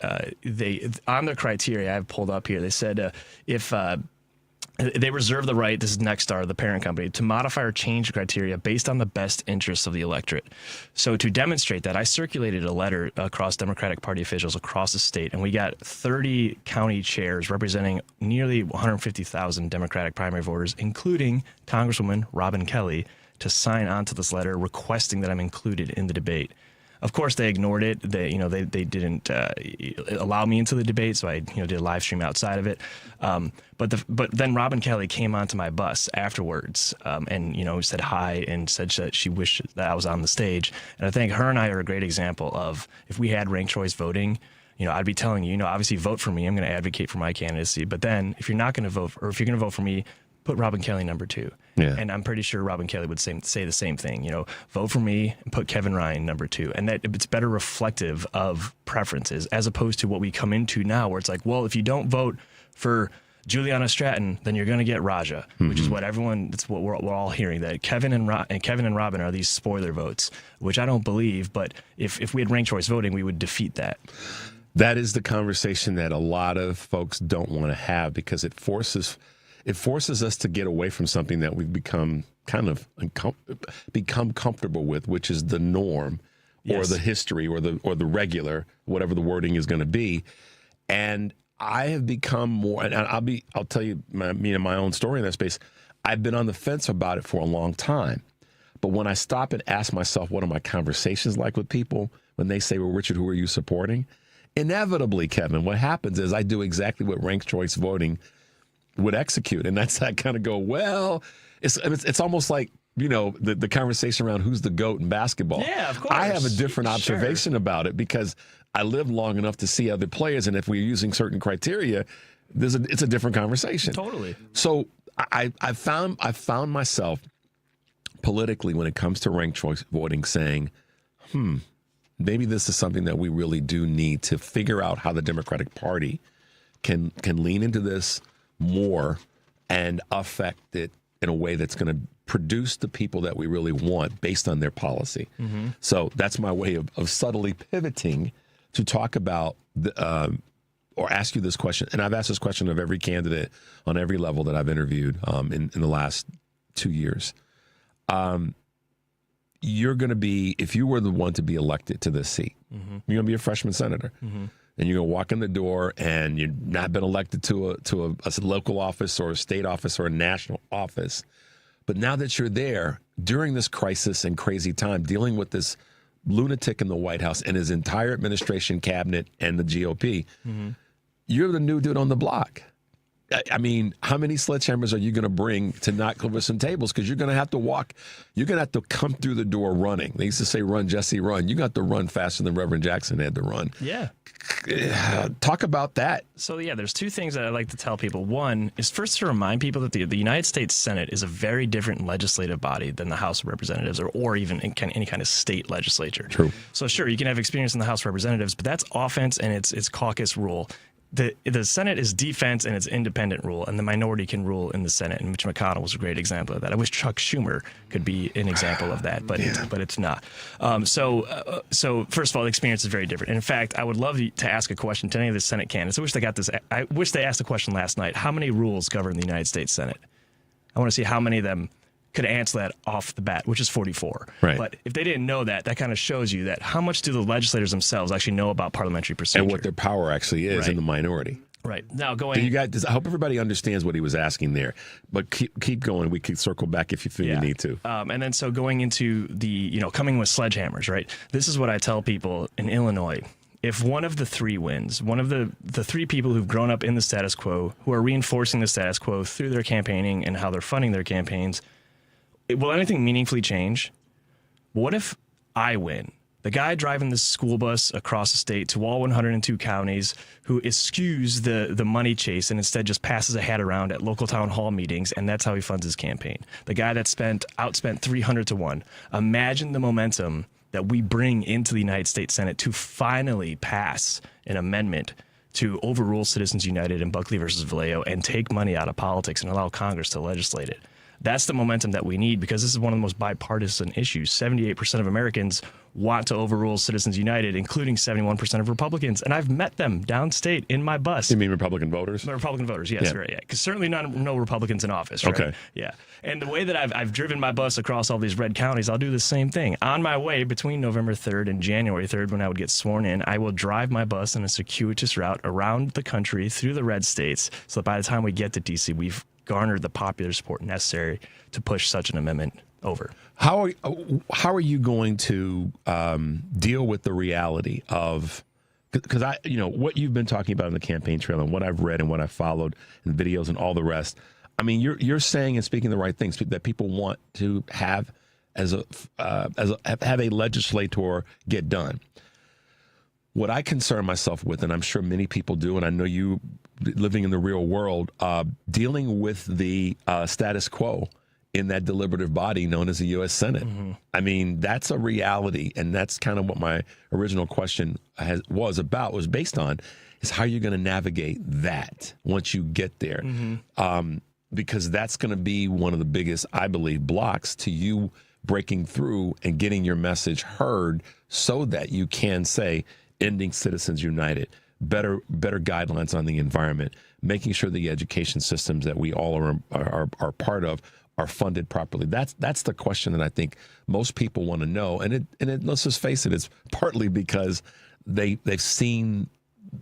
they, on their criteria, I have pulled up here, they said if they reserve the right, this is Nexstar, the parent company, to modify or change criteria based on the best interests of the electorate. So to demonstrate that, I circulated a letter across Democratic Party officials across the state, and we got 30 county chairs representing nearly 150,000 Democratic primary voters, including Congresswoman Robin Kelly, to sign on to this letter requesting that I'm included in the debate. Of course, they ignored it. They didn't allow me into the debate, so I did a live stream outside of it. But then Robin Kelly came onto my bus afterwards, and said hi and said that she wished that I was on the stage. And I think her and I are a great example of if we had ranked choice voting, I'd be telling you, obviously vote for me. I'm going to advocate for my candidacy. But then if you're not going to vote, or if you're going to vote for me, put Robin Kelly number 2. Yeah. And I'm pretty sure Robin Kelly would say the same thing. Vote for me and put Kevin Ryan number 2. And that it's better reflective of preferences as opposed to what we come into now, where it's like, well, if you don't vote for Juliana Stratton, then you're going to get Raja, which is what it's what we're all hearing, that Kevin and Robin are these spoiler votes, which I don't believe. But if we had ranked choice voting, we would defeat that. That is the conversation that a lot of folks don't want to have, because it forces us to get away from something that we've become comfortable with, which is the norm, or the history, or the regular, whatever the wording is going to be. And I have become more, and I'll tell you my own story in that space. I've been on the fence about it for a long time. But when I stop and ask myself, what are my conversations like with people when they say, well, Richard, who are you supporting? Inevitably, Kevin, what happens is I do exactly what ranked choice voting would execute. And that's, I kind of go, well, it's almost like, the conversation around who's the GOAT in basketball. Yeah, of course. I have a different observation about it because I lived long enough to see other players. And if we're using certain criteria, it's a different conversation. Totally. So I found myself politically, when it comes to ranked choice voting, saying, maybe this is something that we really do need to figure out how the Democratic Party can lean into this more and affect it in a way that's going to produce the people that we really want based on their policy. Mm-hmm. So that's my way of subtly pivoting to talk about or ask you this question. And I've asked this question of every candidate on every level that I've interviewed in the last 2 years. You're going to be, if you were the one to be elected to this seat, you're going to be a freshman senator. And you're going to walk in the door and you've not been elected to a local office or a state office or a national office. But now that you're there during this crisis and crazy time, dealing with this lunatic in the White House and his entire administration, cabinet, and the GOP, you're the new dude on the block. I mean, how many sledgehammers are you going to bring to knock over some tables? Because you're going to have to walk. You're going to have to come through the door running. They used to say, run, Jesse, run. You got to run faster than Reverend Jackson had to run. Yeah. Talk about that. So, there's two things that I like to tell people. One is first to remind people that the United States Senate is a very different legislative body than the House of Representatives or even any kind of state legislature. True. So, sure, you can have experience in the House of Representatives, but that's offense and it's caucus rule. The Senate is defense and it's independent rule, and the minority can rule in the Senate. And Mitch McConnell was a great example of that. I wish Chuck Schumer could be an example of that, but it's not. So first of all, the experience is very different. And in fact, I would love to ask a question to any of the Senate candidates. I wish they asked the question last night. How many rules govern the United States Senate? I want to see how many of them could answer that off the bat, which is 44. Right. But if they didn't know that kind of shows you that how much do the legislators themselves actually know about parliamentary procedure and what their power actually is in the minority. Right. Now I hope everybody understands what he was asking there, but keep going. We can circle back if you feel you need to. And then so going into the, coming with sledgehammers, right? This is what I tell people in Illinois. If one of the three wins, one of the three people who've grown up in the status quo, who are reinforcing the status quo through their campaigning and how they're funding their campaigns, will anything meaningfully change? What if I win? The guy driving the school bus across the state to all 102 counties who eschews the money chase and instead just passes a hat around at local town hall meetings, and that's how he funds his campaign. The guy that outspent 300 to 1. Imagine the momentum that we bring into the United States Senate to finally pass an amendment to overrule Citizens United and Buckley versus Vallejo and take money out of politics and allow Congress to legislate it. That's the momentum that we need, because this is one of the most bipartisan issues. 78% of Americans want to overrule Citizens United, including 71% of Republicans. And I've met them downstate in my bus. You mean Republican voters? Republican voters, yes. Right, because certainly no Republicans in office. Right? Okay. Yeah. And the way that I've driven my bus across all these red counties, I'll do the same thing. On my way between November 3rd and January 3rd, when I would get sworn in, I will drive my bus in a circuitous route around the country through the red states, so that by the time we get to D.C., we've garnered the popular support necessary to push such an amendment over. How are you going to deal with the reality of, because what you've been talking about in the campaign trail and what I've read and what I've followed in videos and all the rest. I mean, you're saying and speaking the right things that people want to have have a legislator get done. What I concern myself with, and I'm sure many people do, and I know you living in the real world, dealing with the status quo in that deliberative body known as the U.S. Senate. Mm-hmm. I mean, that's a reality, and that's kind of what my original question was based on, is how you're going to navigate that once you get there. Mm-hmm. Because that's going to be one of the biggest, I believe, blocks to you breaking through and getting your message heard so that you can say, ending Citizens United, better guidelines on the environment, making sure the education systems that we all are part of are funded properly. That's the question that I think most people want to know. And let's just face it, it's partly because they've seen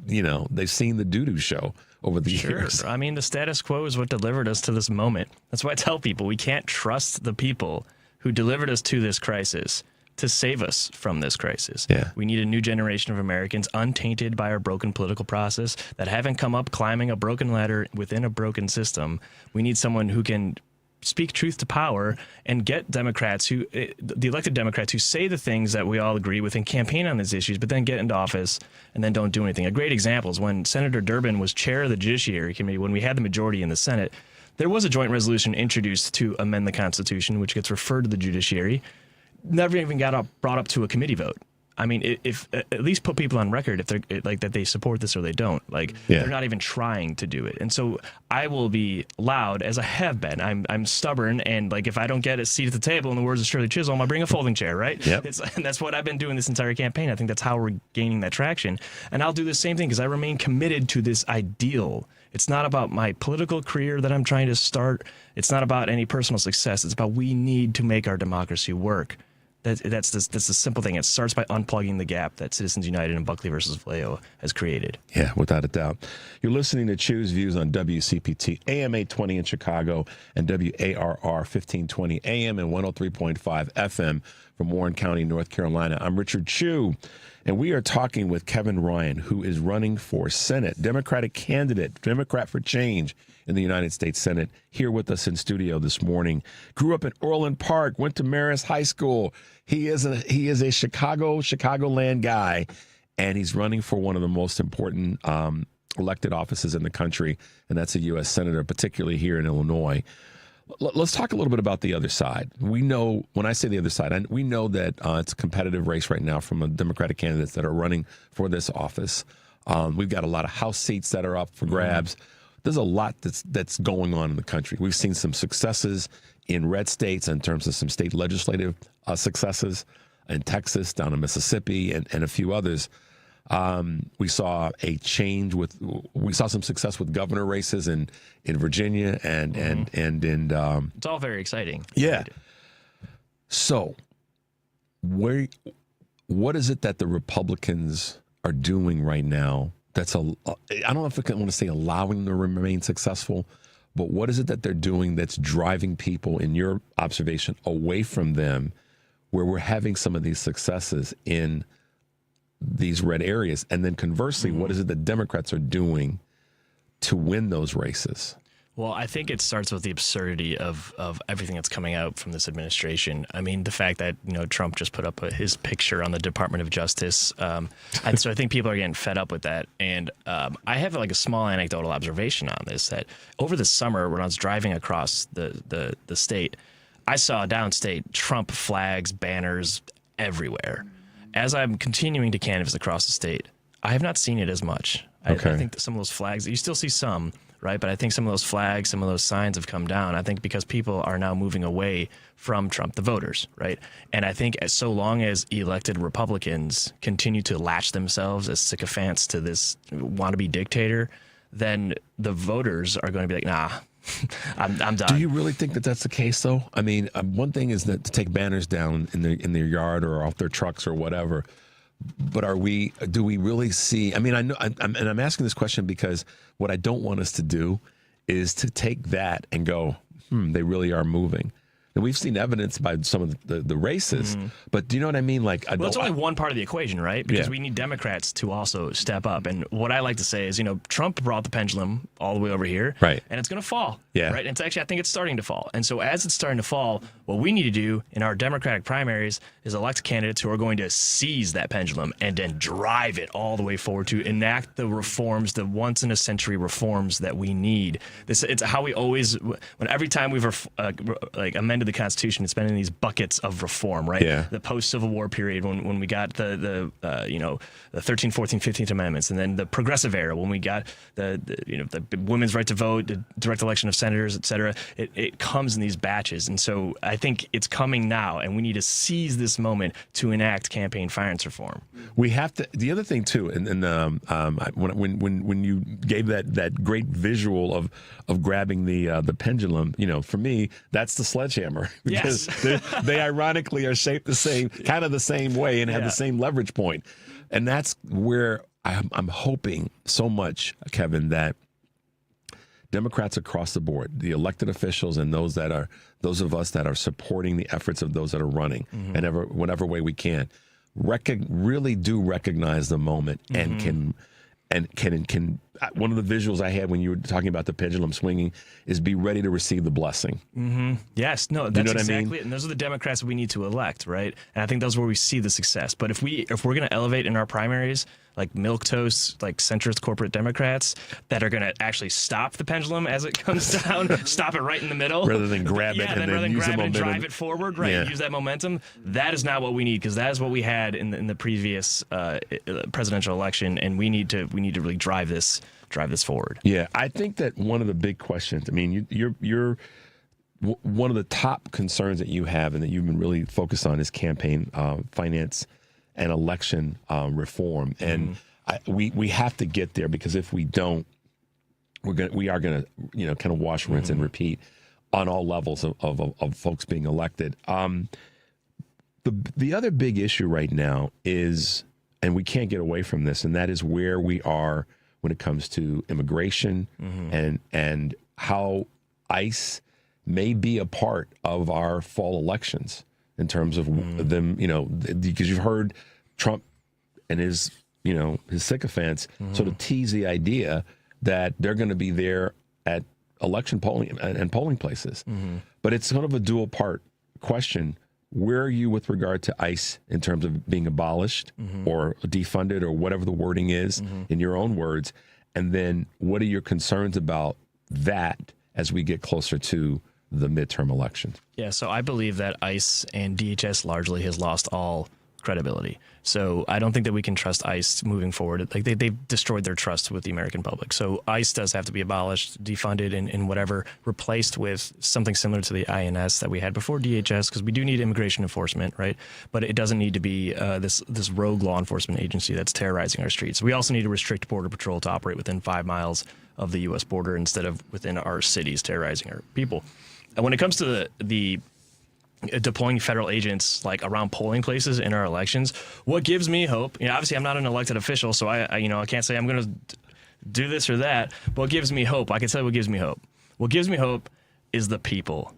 the doo-doo show over the years. I mean, the status quo is what delivered us to this moment. That's why I tell people we can't trust the people who delivered us to this crisis to save us from this crisis. Yeah. We need a new generation of Americans untainted by our broken political process that haven't come up climbing a broken ladder within a broken system. We need someone who can speak truth to power and get Democrats the elected Democrats who say the things that we all agree with and campaign on these issues, but then get into office and then don't do anything. A great example is when Senator Durbin was chair of the Judiciary Committee, when we had the majority in the Senate, there was a joint resolution introduced to amend the Constitution, which gets referred to the judiciary. Never even got brought up to a committee vote. I mean, if at least put people on record if they're like that they support this or they don't. They're not even trying to do it. And so I will be loud, as I have been. I'm stubborn, and if I don't get a seat at the table, in the words of Shirley Chisholm, I'll bring a folding chair, right? Yep. And that's what I've been doing this entire campaign. I think that's how we're gaining that traction. And I'll do the same thing because I remain committed to this ideal. It's not about my political career that I'm trying to start. It's not about any personal success. It's about we need to make our democracy work. That's the simple thing. It starts by unplugging the gap that Citizens United and Buckley versus Vallejo has created. Yeah, without a doubt. You're listening to Choose Views on WCPT, AM 820 in Chicago, and WARR 1520 AM and 103.5 FM from Warren County, North Carolina. I'm Richard Chu, and we are talking with Kevin Ryan, who is running for Senate, Democratic candidate, Democrat for Change in the United States Senate, here with us in studio this morning. Grew up in Orland Park, went to Marist High School. He is a Chicagoland guy, and he's running for one of the most important elected offices in the country, and that's a U.S. Senator, particularly here in Illinois. Let's talk a little bit about the other side. We know, when I say the other side, we know that it's a competitive race right now from the Democratic candidates that are running for this office. We've got a lot of House seats that are up for grabs. There's a lot that's going on in the country. We've seen some successes in red states in terms of some state legislative successes in Texas, down in Mississippi, and a few others. We saw some success with governor races in Virginia and it's all very exciting. Yeah. So, what is it that the Republicans are doing right now? I don't know if I want to say allowing them to remain successful, but what is it that they're doing that's driving people, in your observation, away from them, where we're having some of these successes in these red areas? And then conversely, what is it that Democrats are doing to win those races? Well, I think it starts with the absurdity of everything that's coming out from this administration. I mean, the fact that, Trump just put up his picture on the Department of Justice. And so I think people are getting fed up with that. And I have a small anecdotal observation on this, that over the summer when I was driving across the state, I saw downstate Trump flags, banners everywhere. As I'm continuing to canvass across the state, I have not seen it as much. Okay. I think that some of those flags, you still see some, right? But I think some of those flags, some of those signs have come down. I think because people are now moving away from Trump, the voters, right? And I think so long as elected Republicans continue to latch themselves as sycophants to this wannabe dictator, then the voters are going to be like, nah, I'm done. Do you really think that that's the case, though? I mean, one thing is that to take banners down in their yard or off their trucks or whatever. But do we really see? I mean, I know, I'm asking this question because what I don't want us to do is to take that and go, they really are moving. And we've seen evidence by some of the races, but do you know what I mean? That's only one part of the equation, right? Because we need Democrats to also step up. And what I like to say is, Trump brought the pendulum all the way over here, right? And it's going to fall. Yeah. Right. And it's actually, I think it's starting to fall. And so as it's starting to fall, what we need to do in our Democratic primaries is elect candidates who are going to seize that pendulum and then drive it all the way forward to enact the reforms, the once in a century reforms that we need. It's how we always, every time we've amended the Constitution, it's been in these buckets of reform, right? Yeah. The post-Civil War period when we got the 13th, 14th, 15th Amendments, and then the Progressive era when we got the women's right to vote, the direct election of senators, et cetera. It comes in these batches. And so I think it's coming now, and we need to seize this moment to enact campaign finance reform. We have to. The other thing too, and when you gave that great visual of grabbing the pendulum, for me that's the sledgehammer, because they ironically are shaped the same, kind of the same way, and have the same leverage point, and that's where I'm hoping so much, Kevin, that Democrats across the board, the elected officials and those of us that are supporting the efforts of those that are running, and whatever way we can, really do recognize the moment and can. One of the visuals I had when you were talking about the pendulum swinging is be ready to receive the blessing. Yes, no, that's you know what exactly I mean? it. And those are the Democrats we need to elect, right? And I think those are where we see the success. But if we're going to elevate in our primaries, like milquetoast, like centrist corporate Democrats that are going to actually stop the pendulum as it comes down, stop it right in the middle, rather than grab it and then use the momentum, and drive it forward, right? Use that momentum. That is not what we need, because that is what we had in the previous presidential election, and we need to really drive this forward. Yeah, I think that one of the big questions, I mean, you're one of the top concerns that you have and that you've been really focused on is campaign finance and election reform. And we have to get there, because if we don't, we are going to kind of wash, rinse, and repeat on all levels of folks being elected. The other big issue right now is, and we can't get away from this, and that is where we are when it comes to immigration and how ICE may be a part of our fall elections in terms of them, because you've heard Trump and his sycophants sort of tease the idea that they're going to be there at election polling and polling places. But it's sort of a dual part question. Where are you with regard to ICE in terms of being abolished or defunded or whatever the wording is in your own words? And then what are your concerns about that as we get closer to the midterm elections? Yeah, so I believe that ICE and DHS largely has lost all credibility. So I don't think that we can trust ICE moving forward. Like they've destroyed their trust with the American public. So ICE does have to be abolished, defunded, and whatever, replaced with something similar to the INS that we had before DHS, because we do need immigration enforcement, right? But it doesn't need to be this rogue law enforcement agency that's terrorizing our streets. We also need to restrict Border Patrol to operate within 5 miles of the U.S. border instead of within our cities terrorizing our people. And when it comes to the deploying federal agents like around polling places in our elections, what gives me hope, obviously I'm not an elected official, so I can't say I'm going to do this or that, but what gives me hope, I can tell you what gives me hope. What gives me hope is the people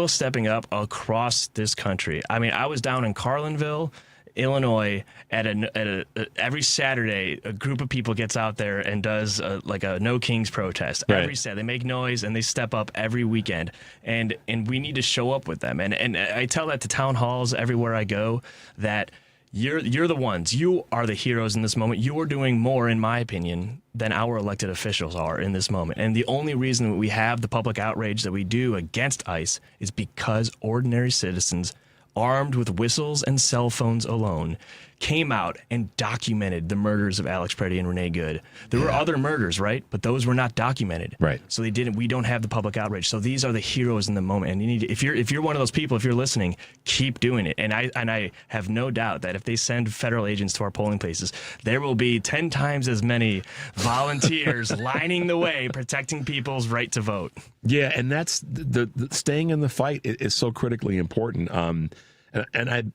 stepping up across this country. I mean, I was down in Carlinville, Illinois, every Saturday, a group of people gets out there and does a No Kings protest. Right. Every Saturday, they make noise and they step up every weekend, and we need to show up with them. And I tell that to town halls everywhere I go, that you're the ones. You are the heroes in this moment. You are doing more, in my opinion, than our elected officials are in this moment. And the only reason we have the public outrage that we do against ICE is because ordinary citizens, armed with whistles and cell phones alone, came out and documented the murders of Alex Preddy and Renee Good. There were other murders, right? But those were not documented. Right. So we don't have the public outrage. So these are the heroes in the moment. And you need to, if you're one of those people, if you're listening, keep doing it. And I have no doubt that if they send federal agents to our polling places, there will be 10 times as many volunteers lining the way, protecting people's right to vote. Yeah, and that's the staying in the fight is so critically important. And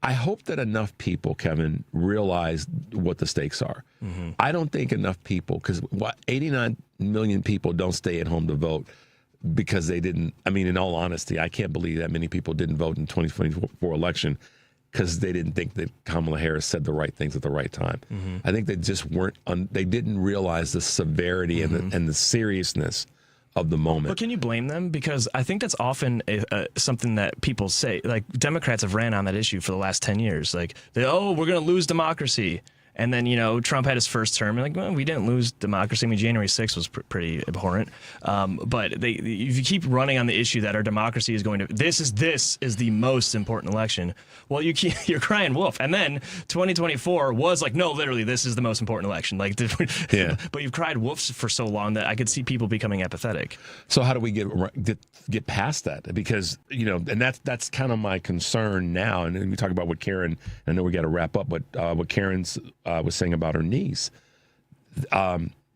I hope that enough people, Kevin, realize what the stakes are. I don't think enough people, because 89 million people don't stay at home to vote because they didn't. I mean, in all honesty, I can't believe that many people didn't vote in 2024 election because they didn't think that Kamala Harris said the right things at the right time. I think they just weren't. They didn't realize the severity and the seriousness of the moment. But can you blame them? Because I think that's often something that people say. Like, Democrats have ran on that issue for the last 10 years. Like, we're going to lose democracy. And then, Trump had his first term. And well, we didn't lose democracy. I mean, January 6th was pretty abhorrent. But if you keep running on the issue that our democracy is going to, this is the most important election. Well, you're crying wolf. And then 2024 was like, no, literally, this is the most important election. Like, yeah. But you've cried wolf for so long that I could see people becoming apathetic. So how do we get past that? Because, and that's kind of my concern now. And we talk about what Karen, I know we got to wrap up, but what Karen's was saying about her niece,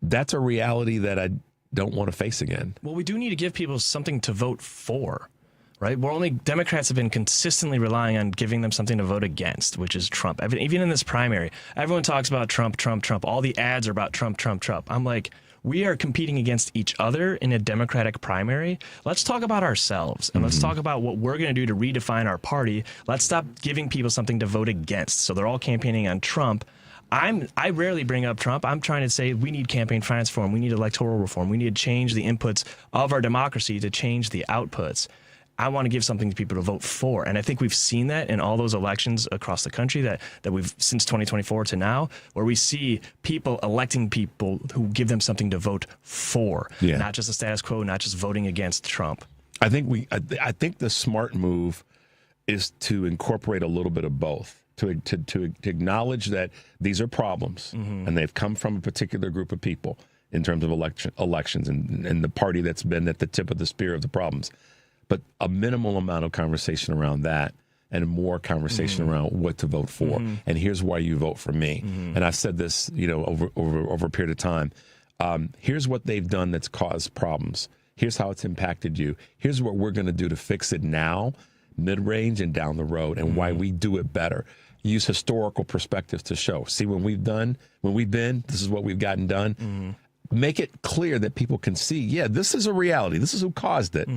that's a reality that I don't want to face again. Well, we do need to give people something to vote for, right? Democrats have been consistently relying on giving them something to vote against, which is Trump. Even in this primary, everyone talks about Trump, Trump, Trump. All the ads are about Trump, Trump, Trump. I'm like, we are competing against each other in a Democratic primary. Let's talk about ourselves, and let's talk about what we're going to do to redefine our party. Let's stop giving people something to vote against. So they're all campaigning on Trump. I rarely bring up Trump. I'm trying to say we need campaign finance reform. We need electoral reform. We need to change the inputs of our democracy to change the outputs. I want to give something to people to vote for. And I think we've seen that in all those elections across the country that we've since 2024 to now, where we see people electing people who give them something to vote for, not just the status quo, not just voting against Trump. I think the smart move is to incorporate a little bit of both. To acknowledge that these are problems and they've come from a particular group of people in terms of elections and the party that's been at the tip of the spear of the problems. But a minimal amount of conversation around that and more conversation around what to vote for. And here's why you vote for me. And I've said this, over a period of time. Here's what they've done that's caused problems. Here's how it's impacted you. Here's what we're going to do to fix it now, mid-range and down the road, and why we do it better. Use historical perspectives to show. See, when we've been, this is what we've gotten done. Make it clear that people can see, this is a reality. This is who caused it.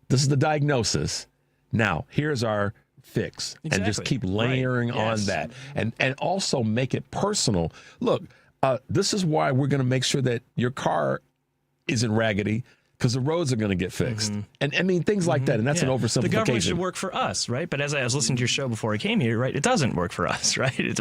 This is the diagnosis. Now, here's our fix. Exactly. And just keep layering on that. And also make it personal. Look, this is why we're going to make sure that your car isn't raggedy, because the roads are going to get fixed. And I mean, things like that. And that's an oversimplification. The government should work for us, right? But as I was listening to your show before I came here, right, it doesn't work for us, right? It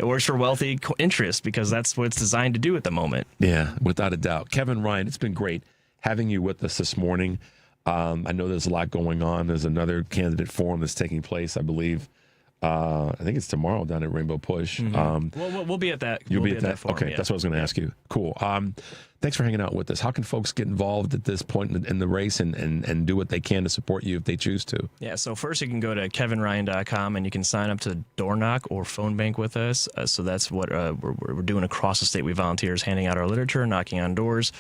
works for wealthy interests because that's what it's designed to do at the moment. Yeah, without a doubt. Kevin Ryan, it's been great having you with us this morning. I know there's a lot going on. There's another candidate forum that's taking place, I believe. I think it's tomorrow down at Rainbow Push. We'll be at that. You'll be at that forum. Okay, that's what I was going to ask you. Cool. Thanks for hanging out with us. How can folks get involved at this point in the race and do what they can to support you if they choose to? Yeah, so first you can go to kevinryan.com and you can sign up to door knock or phone bank with us. So that's what we're doing across the state. We volunteers handing out our literature, knocking on doors.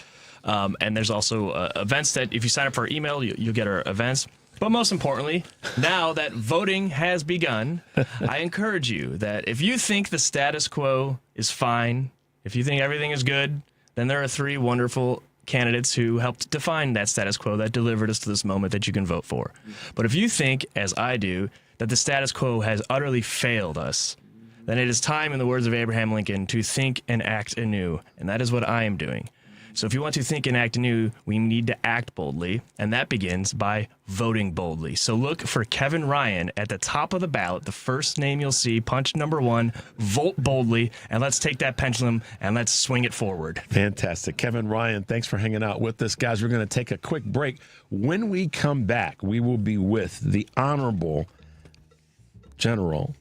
And there's also events that if you sign up for our email, you'll get our events. But most importantly, now that voting has begun, I encourage you that if you think the status quo is fine, if you think everything is good, then there are 3 wonderful candidates who helped define that status quo that delivered us to this moment that you can vote for. But if you think, as I do, that the status quo has utterly failed us, then it is time, in the words of Abraham Lincoln, to think and act anew. And that is what I am doing. So if you want to think and act anew, we need to act boldly, and that begins by voting boldly. So look for Kevin Ryan at the top of the ballot, the first name you'll see, punch number 1, vote boldly, and let's take that pendulum and let's swing it forward. Fantastic. Kevin Ryan, thanks for hanging out with us. Guys, we're going to take a quick break. When we come back, we will be with the Honorable General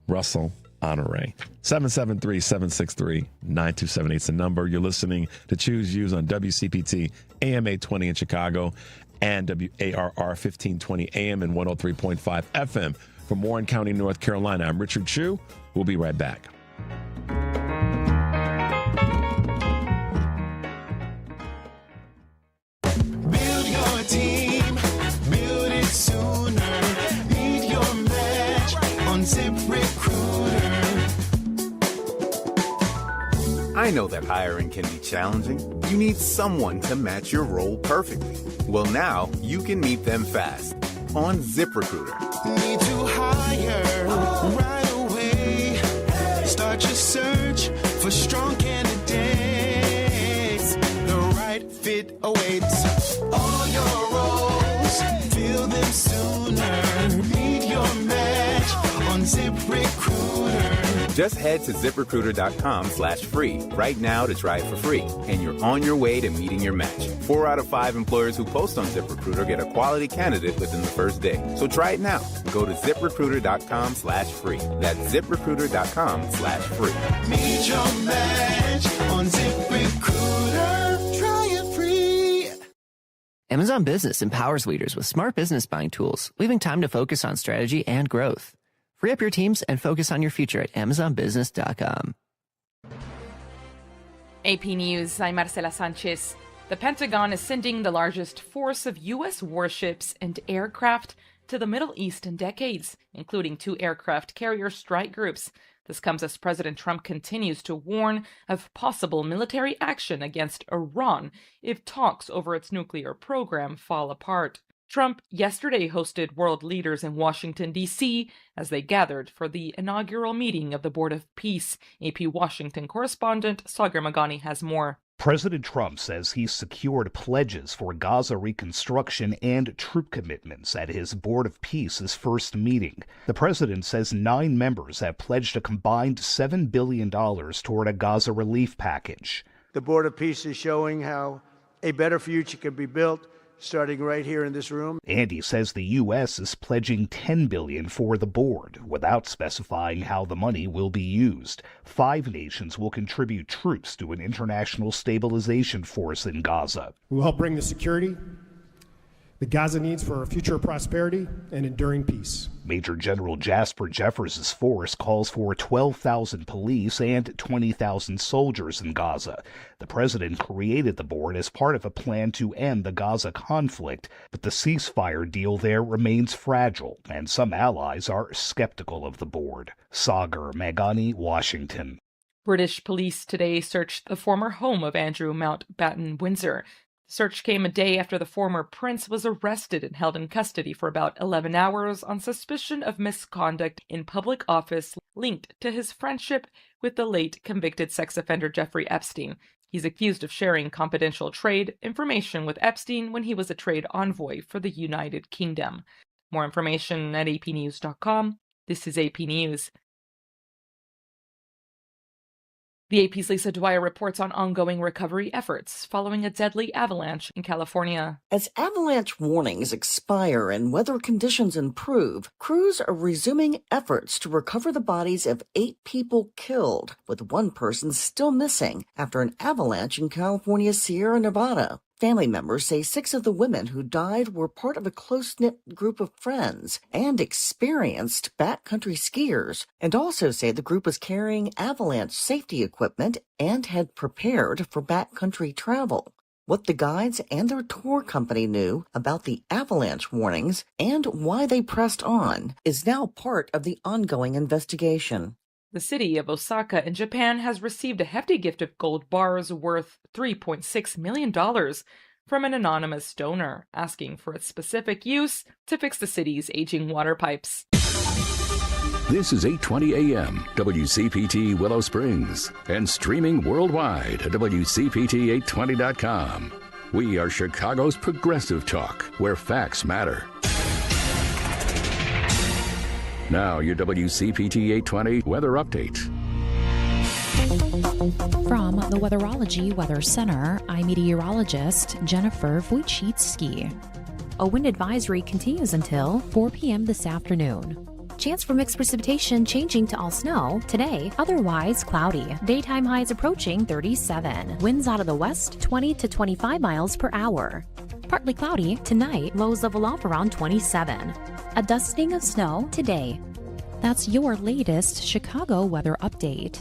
Russel Honoré. 773-763-9278 is the number. You're listening to Choose Use on WCPT AM 820 in Chicago and WARR 1520 AM and 103.5 FM. From Warren County, North Carolina, I'm Richard Chu. We'll be right back. Build your team, build it sooner. Meet your match on ZipRecruiter. I know that hiring can be challenging. You need someone to match your role perfectly. Well, now you can meet them fast on ZipRecruiter. Need to hire right away. Start your search for strong candidates. The right fit awaits. Just head to ZipRecruiter.com/free right now to try it for free, and you're on your way to meeting your match. 4 out of 5 employers who post on ZipRecruiter get a quality candidate within the first day. So try it now. Go to ZipRecruiter.com/free. That's ZipRecruiter.com/free. Meet your match on ZipRecruiter. Try it free. Amazon Business empowers leaders with smart business buying tools, leaving time to focus on strategy and growth. Free up your teams and focus on your future at AmazonBusiness.com. AP News, I'm Marcela Sanchez. The Pentagon is sending the largest force of U.S. warships and aircraft to the Middle East in decades, including 2 aircraft carrier strike groups. This comes as President Trump continues to warn of possible military action against Iran if talks over its nuclear program fall apart. Trump yesterday hosted world leaders in Washington, D.C. as they gathered for the inaugural meeting of the Board of Peace. AP Washington correspondent Sagar Magani has more. President Trump says he's secured pledges for Gaza reconstruction and troop commitments at his Board of Peace's first meeting. The president says 9 members have pledged a combined $7 billion toward a Gaza relief package. The Board of Peace is showing how a better future can be built, starting right here in this room. And he says the U.S. is pledging $10 billion for the board, without specifying how the money will be used. 5 nations will contribute troops to an international stabilization force in Gaza. We will help bring the security the Gaza needs for a future of prosperity and enduring peace. Major General Jasper Jeffers' force calls for 12,000 police and 20,000 soldiers in Gaza. The president created the board as part of a plan to end the Gaza conflict, but the ceasefire deal there remains fragile, and some allies are skeptical of the board. Sagar Magani, Washington. British police today searched the former home of Andrew Mountbatten Windsor. The search came a day after the former prince was arrested and held in custody for about 11 hours on suspicion of misconduct in public office linked to his friendship with the late convicted sex offender Jeffrey Epstein. He's accused of sharing confidential trade information with Epstein when he was a trade envoy for the United Kingdom. More information at apnews.com. This is AP News. The AP's Lisa Dwyer reports on ongoing recovery efforts following a deadly avalanche in California. As avalanche warnings expire and weather conditions improve, crews are resuming efforts to recover the bodies of 8 people killed, with 1 person still missing after an avalanche in California's Sierra Nevada. Family members say 6 of the women who died were part of a close-knit group of friends and experienced backcountry skiers, and also say the group was carrying avalanche safety equipment and had prepared for backcountry travel. What the guides and their tour company knew about the avalanche warnings and why they pressed on is now part of the ongoing investigation. The city of Osaka in Japan has received a hefty gift of gold bars worth $3.6 million from an anonymous donor, asking for its specific use to fix the city's aging water pipes. This is 820 AM, WCPT Willow Springs, and streaming worldwide at WCPT820.com. We are Chicago's progressive talk, where facts matter. Now, your WCPT 820 weather update. From the Weatherology Weather Center, I'm meteorologist Jennifer Wojcicki. A wind advisory continues until 4 p.m. this afternoon. Chance for mixed precipitation changing to all snow today, otherwise cloudy. Daytime highs approaching 37. Winds out of the west 20 to 25 miles per hour. Partly cloudy tonight, lows level off around 27. A dusting of snow today. That's your latest Chicago weather update.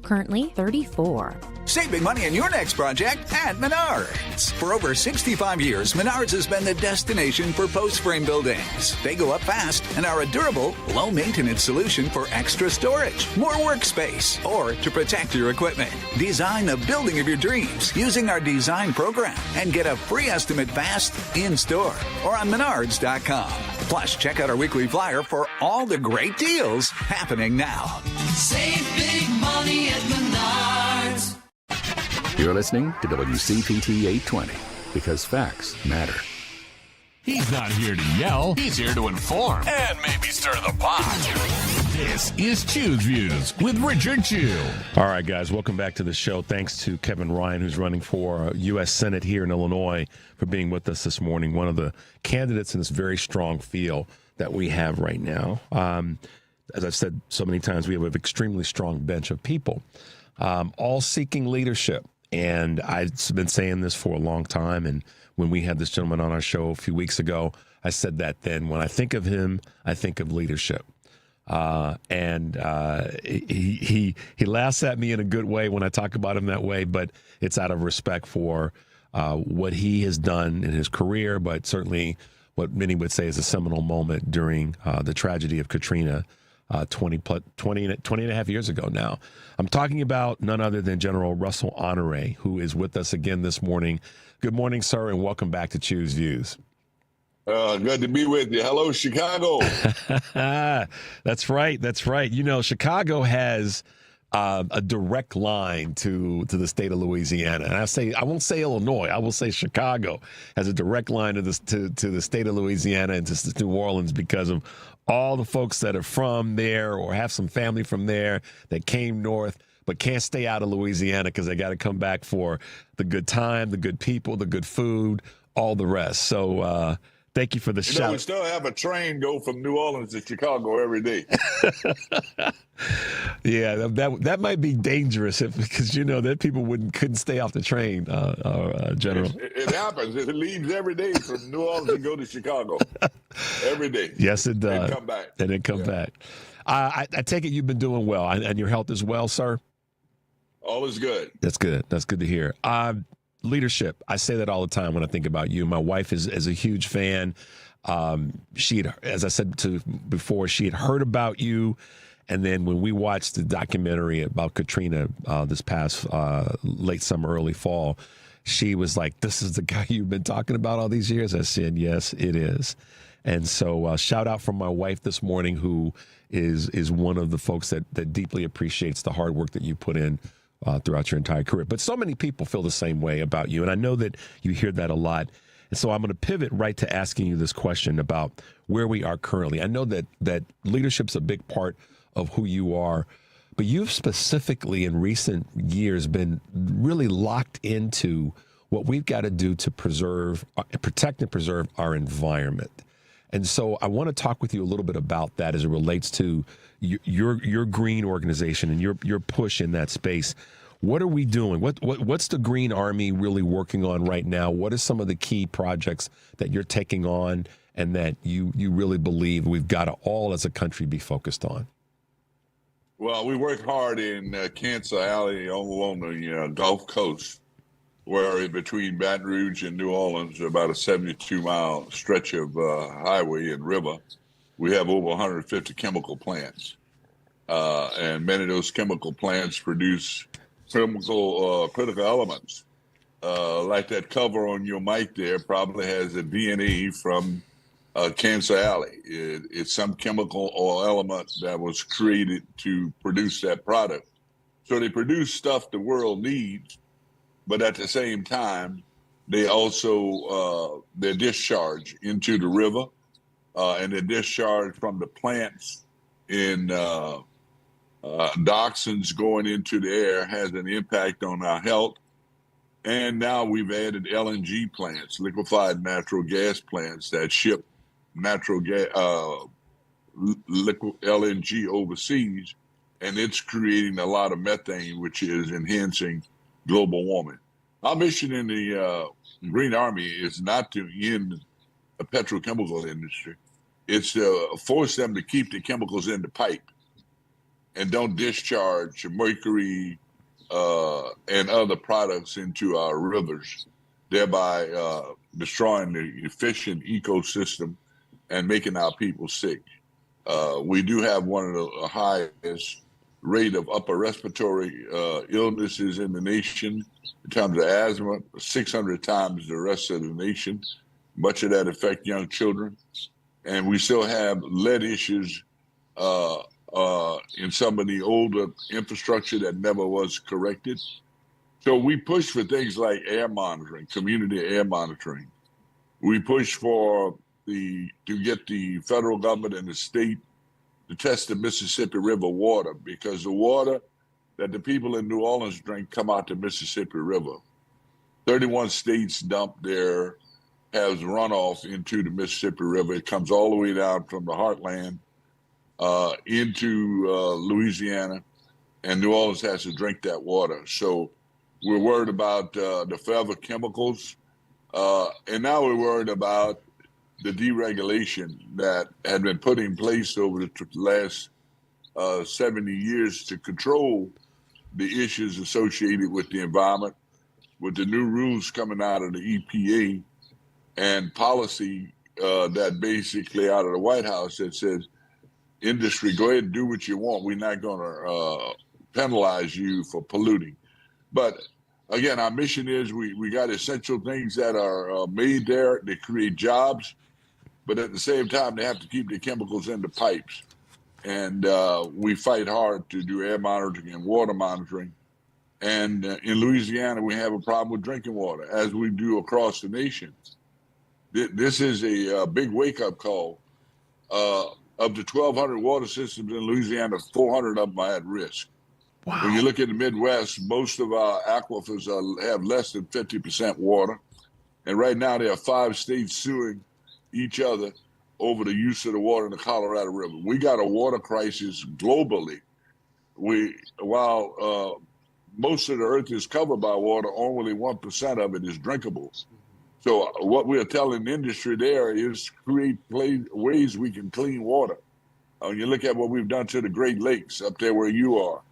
Currently 34. Save big money on your next project at Menards. For over 65 years, Menards has been the destination for post-frame buildings. They go up fast and are a durable, low-maintenance solution for extra storage, more workspace, or to protect your equipment. Design the building of your dreams using our design program and get a free estimate fast in-store or on Menards.com. Plus, check out our weekly flyer for all the great deals happening now. Save big money at Menards. You're listening to WCPT 820, because facts matter. He's not here to yell. He's here to inform and maybe stir the pot. This is Choose Views with Richard Chew. All right, guys, welcome back to the show. Thanks to Kevin Ryan, who's running for U.S. Senate here in Illinois, for being with us this morning. One of the candidates in this very strong field that we have right now. As I've said so many times, we have an extremely strong bench of people, all seeking leadership. And I've been saying this for a long time. And when we had this gentleman on our show a few weeks ago, I said that then. When I think of him, I think of leadership. He laughs at me in a good way when I talk about him that way, but it's out of respect for what he has done in his career, but certainly what many would say is a seminal moment during the tragedy of Katrina 20 and a half years ago now. I'm talking about none other than General Russel Honoré, who is with us again this morning. Good morning, sir, and welcome back to Choose Views. Good to be with you. Hello, Chicago. That's right. That's right. You know, Chicago has a direct line to the state of Louisiana. And I won't say Illinois. I will say Chicago has a direct line to the state of Louisiana and to New Orleans because of all the folks that are from there or have some family from there that came north but can't stay out of Louisiana because they got to come back for the good time, the good people, the good food, all the rest. So, thank you for the shout. We still have a train go from New Orleans to Chicago every day. Yeah, that might be dangerous because that people couldn't stay off the train. General, it happens. It leaves every day from New Orleans to go to Chicago every day. Yes, it does. And come back. And then come back. I take it you've been doing well, and your health is well, sir. All is good. That's good. That's good to hear. Leadership. I say that all the time when I think about you. My wife is a huge fan. She had, as I said before, she had heard about you. And then when we watched the documentary about Katrina this past late summer, early fall, she was like, "This is the guy you've been talking about all these years?" I said, "Yes, it is." And so shout out from my wife this morning, who is one of the folks that deeply appreciates the hard work that you put in throughout your entire career. But so many people feel the same way about you, and I know that you hear that a lot. And so I'm going to pivot right to asking you this question about where we are currently. I know that leadership's a big part of who you are, but you've specifically in recent years been really locked into what we've got to do to protect and preserve our environment. And so I want to talk with you a little bit about that as it relates to your green organization and your push in that space. What are we doing? What's the Green Army really working on right now? What are some of the key projects that you're taking on and that you really believe we've got to all as a country be focused on? Well, we work hard in Kansas Alley along the Gulf Coast, where between Baton Rouge and New Orleans, about a 72-mile stretch of highway and river, we have over 150 chemical plants. And many of those chemical plants produce critical elements. Like that cover on your mic there probably has a DNA from Kansas Alley. It's some chemical or element that was created to produce that product. So they produce stuff the world needs, but at the same time, they also, they're discharged into the river, and they're discharged from the plants in dioxins going into the air has an impact on our health. And now we've added LNG plants, liquefied natural gas plants that ship natural gas, liquid LNG overseas, and it's creating a lot of methane, which is enhancing global warming. Our mission in the Green Army is not to end the petrochemical industry. It's to force them to keep the chemicals in the pipe and don't discharge mercury and other products into our rivers, thereby destroying the efficient ecosystem and making our people sick. We do have one of the highest rate of upper respiratory illnesses in the nation in terms of asthma, 600 times the rest of the nation. Much of that affect young children. And we still have lead issues in some of the older infrastructure that never was corrected. So we push for things like air monitoring, community air monitoring, We push to get the federal government and the state to test the Mississippi River water, because the water that the people in New Orleans drink come out the Mississippi River. 31 states dump has runoff into the Mississippi River. It comes all the way down from the heartland into Louisiana, and New Orleans has to drink that water. So we're worried about the forever chemicals, and now we're worried about the deregulation that had been put in place over the last 70 years to control the issues associated with the environment, with the new rules coming out of the EPA and policy that basically out of the White House that says, industry, go ahead and do what you want. We're not going to penalize you for polluting. But again, our mission is we got essential things that are made there. They create jobs, but at the same time, they have to keep the chemicals in the pipes. And we fight hard to do air monitoring and water monitoring. And in Louisiana, we have a problem with drinking water, as we do across the nation. This is a big wake-up call. Of the 1,200 water systems in Louisiana, 400 of them are at risk. Wow. When you look at the Midwest, most of our aquifers have less than 50% water. And right now, there are 5 states suing each other over the use of the water in the Colorado River. We got a water crisis globally. While most of the earth is covered by water, only 1% of it is drinkable. So what we are telling the industry there is create ways we can clean water. When you look at what we've done to the Great Lakes up there where you are,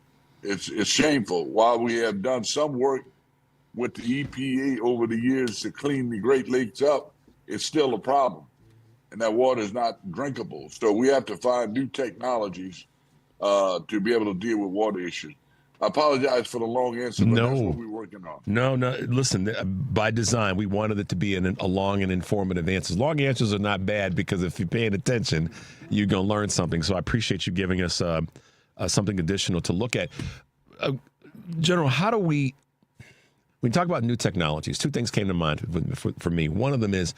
it's shameful. While we have done some work with the EPA over the years to clean the Great Lakes up, it's still a problem. And that water is not drinkable. So we have to find new technologies to be able to deal with water issues. I apologize for the long answer, but that's what we're working on. No. Listen, by design, we wanted it to be a long and informative answer. Long answers are not bad, because if you're paying attention, you're going to learn something. So I appreciate you giving us something additional to look at. General, how do we talk about new technologies? 2 things came to mind for me. One of them is,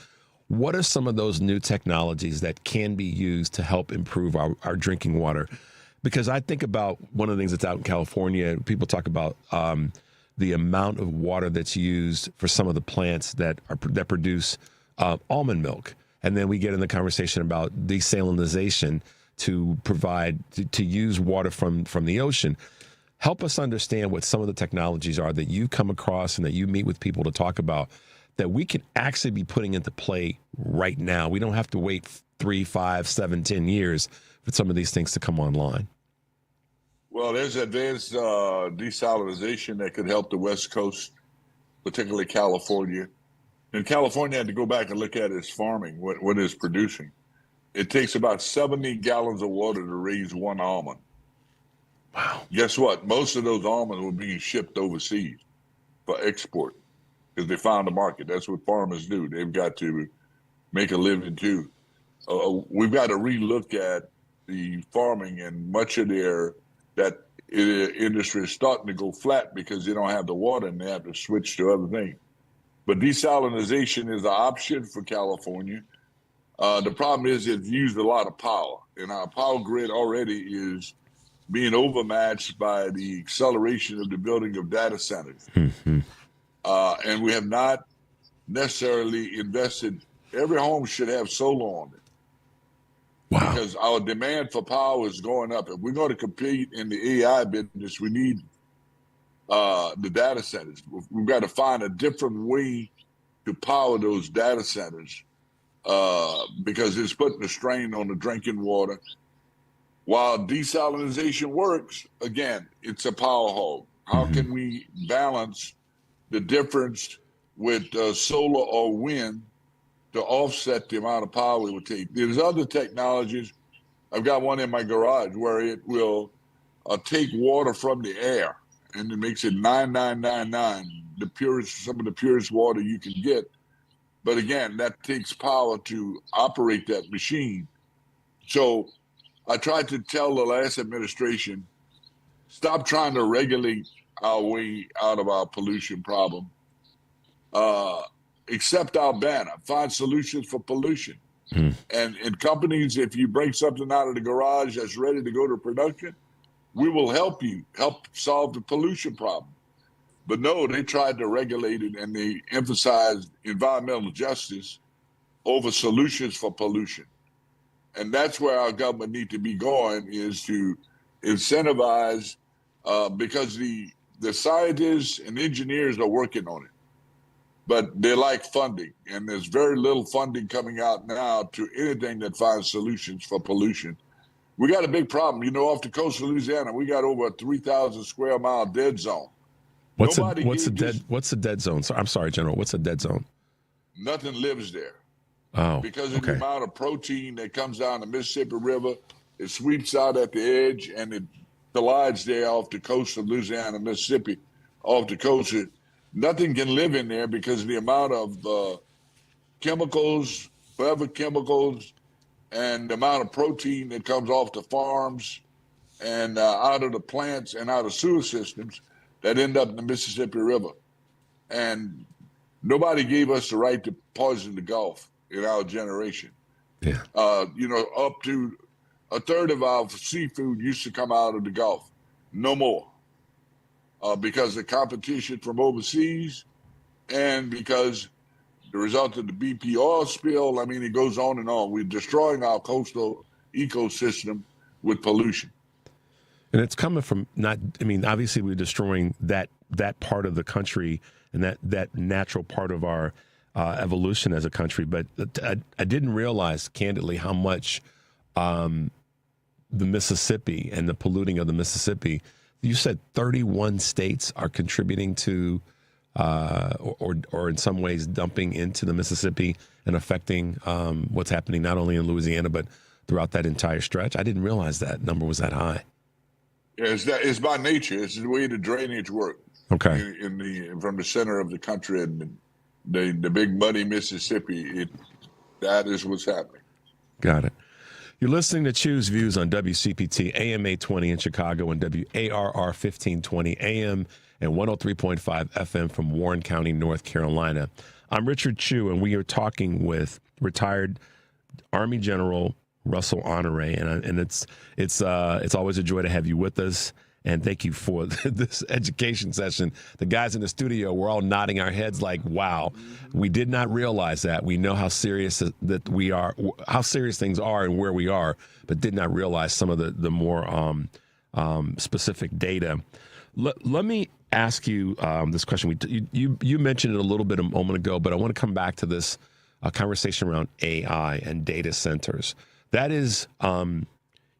what are some of those new technologies that can be used to help improve our drinking water? Because I think about one of the things that's out in California, people talk about the amount of water that's used for some of the plants that produce almond milk. And then we get in the conversation about desalinization to provide, to use water from the ocean. Help us understand what some of the technologies are that you come across and that you meet with people to talk about that we can actually be putting into play right now. We don't have to wait 3, 5, 7, 10 years for some of these things to come online. Well, there's advanced desalinization that could help the West Coast, particularly California. And California had to go back and look at its farming, what it's producing. It takes about 70 gallons of water to raise 1 almond. Wow. Guess what? Most of those almonds were being shipped overseas for export because they found a market. That's what farmers do. They've got to make a living too. We've got to relook at the farming, and much of that industry is starting to go flat because they don't have the water and they have to switch to other things. But desalinization is an option for California. The problem is it's used a lot of power, and our power grid already is being overmatched by the acceleration of the building of data centers. Mm-hmm. And we have not necessarily invested. Every home should have solar on it. Wow. Because our demand for power is going up. If we're going to compete in the AI business, we need the data centers. We've got to find a different way to power those data centers because it's putting a strain on the drinking water. While desalinization works, again, it's a power hog. How can we balance the difference with solar or wind to offset the amount of power it would take? There's other technologies. I've got one in my garage where it will take water from the air, and it makes it 9999, the purest, some of the purest water you can get. But again, that takes power to operate that machine. So I tried to tell the last administration, stop trying to regulate our way out of our pollution problem accept our banner, find solutions for pollution. And companies, if you bring something out of the garage that's ready to go to production, we will help solve the pollution problem. But no, they tried to regulate it, and they emphasized environmental justice over solutions for pollution. And that's where our government need to be going, is to incentivize, because the scientists and engineers are working on it, but they like funding, and there's very little funding coming out now to anything that finds solutions for pollution. We got a big problem. You know, off the coast of Louisiana, we got over a 3,000 square mile dead zone. What's a dead zone? I'm sorry, General. What's a dead zone? Nothing lives there. Oh, because of the amount of protein that comes down the Mississippi River, it sweeps out at the edge and it collides there off the coast of Louisiana, Mississippi, off the coast. Nothing can live in there because of the amount of chemicals, forever chemicals, and the amount of protein that comes off the farms and out of the plants and out of sewer systems that end up in the Mississippi River. And nobody gave us the right to poison the Gulf in our generation. Yeah. Up to a third of our seafood used to come out of the Gulf. No more. Because of competition from overseas and because the result of the BP oil spill, I mean, it goes on and on. We're destroying our coastal ecosystem with pollution. And it's coming from obviously we're destroying that part of the country and that natural part of our evolution as a country. But I didn't realize, candidly, how much the Mississippi and the polluting of the Mississippi, you said 31 states are contributing to or in some ways dumping into the Mississippi and affecting what's happening not only in Louisiana, but throughout that entire stretch. I didn't realize that number was that high. Yeah, it's by nature. It's the way the drainage works. Okay. From the center of the country and the big muddy Mississippi, that is what's happening. Got it. You're listening to Choose Views on WCPT AM 820 in Chicago and WARR 1520 AM and 103.5 FM from Warren County, North Carolina. I'm Richard Chu, and we are talking with retired Army General Russel Honoré, and it's always a joy to have you with us. And thank you for this education session. The guys in the studio were all nodding our heads like, wow, we did not realize that. We know how serious that we are, how serious things are and where we are, but did not realize some of the more specific data. Let me ask you this question. You mentioned it a little bit a moment ago, but I want to come back to this conversation around AI and data centers. That is,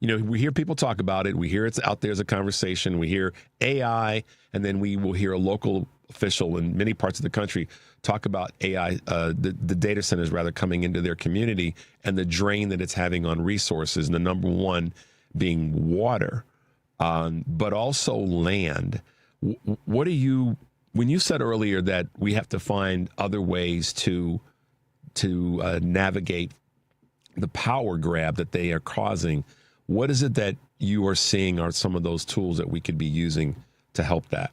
we hear people talk about it. We hear it's out there as a conversation. We hear AI, and then we will hear a local official in many parts of the country talk about AI, the data centers rather coming into their community and the drain that it's having on resources. And the number one being water, but also land. What are you, when you said earlier that we have to find other ways to navigate the power grab that they are causing, what is it that you are seeing are some of those tools that we could be using to help that?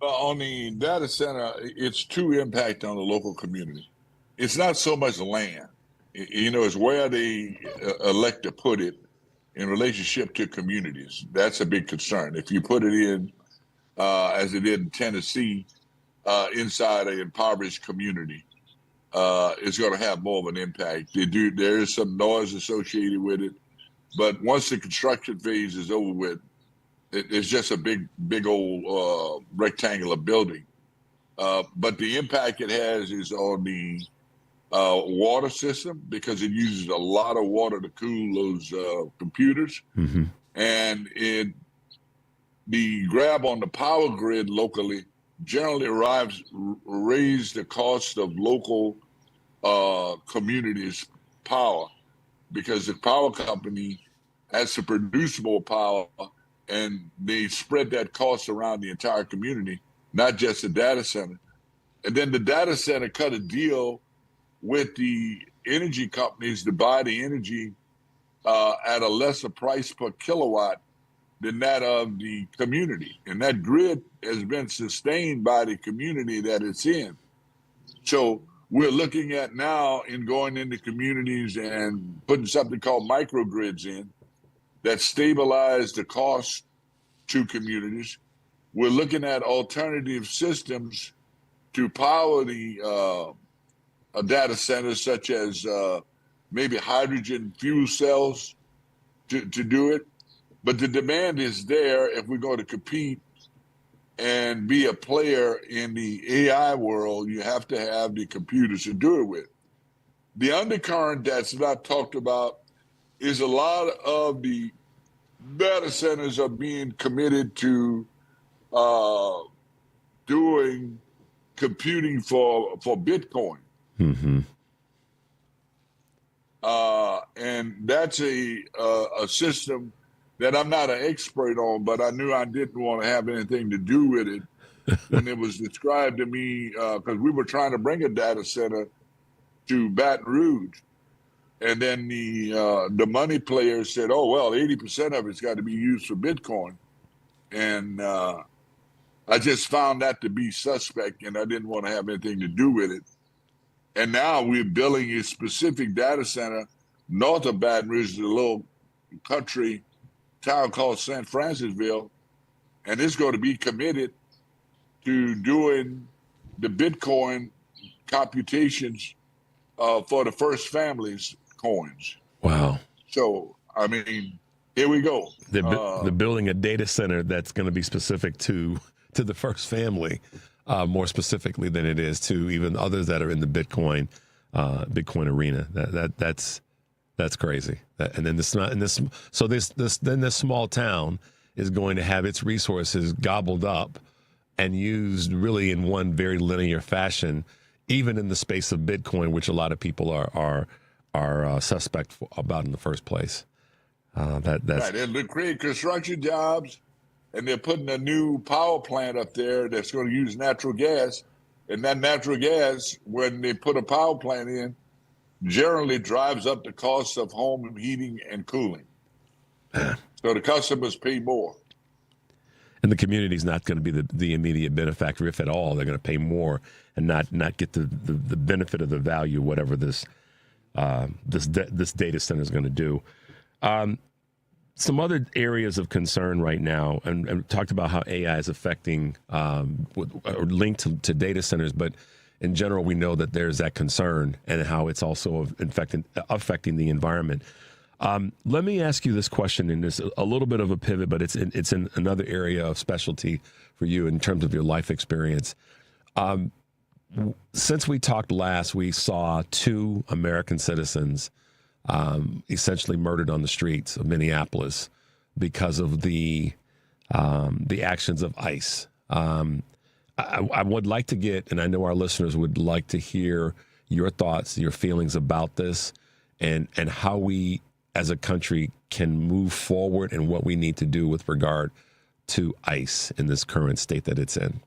On the data center, it's two impact on the local community. It's not so much land. It's where they elect to put it in relationship to communities. That's a big concern. If you put it in, as it did in Tennessee, inside an impoverished community, it's going to have more of an impact. There is some noise associated with it, but once the construction phase is over with, it's just a big old rectangular building. But the impact it has is on the water system, because it uses a lot of water to cool those computers. Mm-hmm. And the grab on the power grid locally generally raise the cost of local communities' power, because the power company has to produce more power, and they spread that cost around the entire community, not just the data center. And then the data center cut a deal with the energy companies to buy the energy at a lesser price per kilowatt than that of the community. And that grid has been sustained by the community that it's in. So we're looking at now in going into communities and putting something called microgrids in that stabilize the cost to communities. We're looking at alternative systems to power the data centers, such as maybe hydrogen fuel cells to do it. But the demand is there if we're going to compete and be a player in the AI world. You have to have the computers to do it with. The undercurrent that's not talked about is a lot of the data centers are being committed to doing computing for Bitcoin. Mm-hmm. And that's a system that I'm not an expert on, but I knew I didn't want to have anything to do with it when it was described to me, because we were trying to bring a data center to Baton Rouge. And then the money players said, oh, well, 80% of it's got to be used for Bitcoin. And I just found that to be suspect, and I didn't want to have anything to do with it. And now we're building a specific data center north of Baton Rouge, a little country town called San Francisville, and it's going to be committed to doing the Bitcoin computations for the first family's coins. Wow. So, I mean, here we go. They're building a data center that's going to be specific to the first family, more specifically than it is to even others that are in the Bitcoin arena. That's crazy. And then this small town is going to have its resources gobbled up and used really in one very linear fashion, even in the space of Bitcoin, which a lot of people are suspect about in the first place. That's right. They're creating construction jobs, and they're putting a new power plant up there that's going to use natural gas. And that natural gas, when they put a power plant in, generally drives up the cost of home heating and cooling. So the customers pay more. And the community's not going to be the immediate benefactor, if at all. They're going to pay more and not get the benefit of the value, whatever this data center is going to do. Some other areas of concern right now, and talked about how AI is affecting or linked to data centers, but in general, we know that there's that concern and how it's also affecting the environment. Let me ask you this question, and it's a little bit of a pivot, but it's in another area of specialty for you in terms of your life experience. Since we talked last, we saw 2 American citizens essentially murdered on the streets of Minneapolis because of the actions of ICE. I would like to get, and I know our listeners would like to hear your thoughts, your feelings about this, and how we as a country can move forward and what we need to do with regard to ICE in this current state that it's in.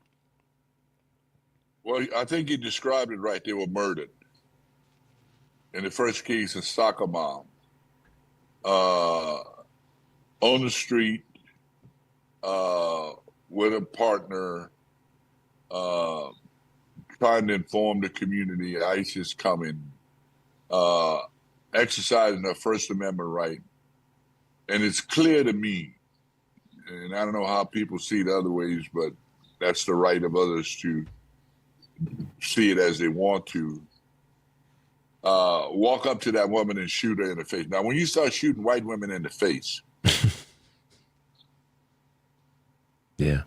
Well, I think you described it right. They were murdered. In the first case, a soccer mom on the street with a partner, trying to inform the community ICE is coming, exercising their First Amendment right. And it's clear to me, and I don't know how people see it other ways, but that's the right of others to see it as they want to. Walk up to that woman and shoot her in the face. Now, when you start shooting white women in the face, yeah,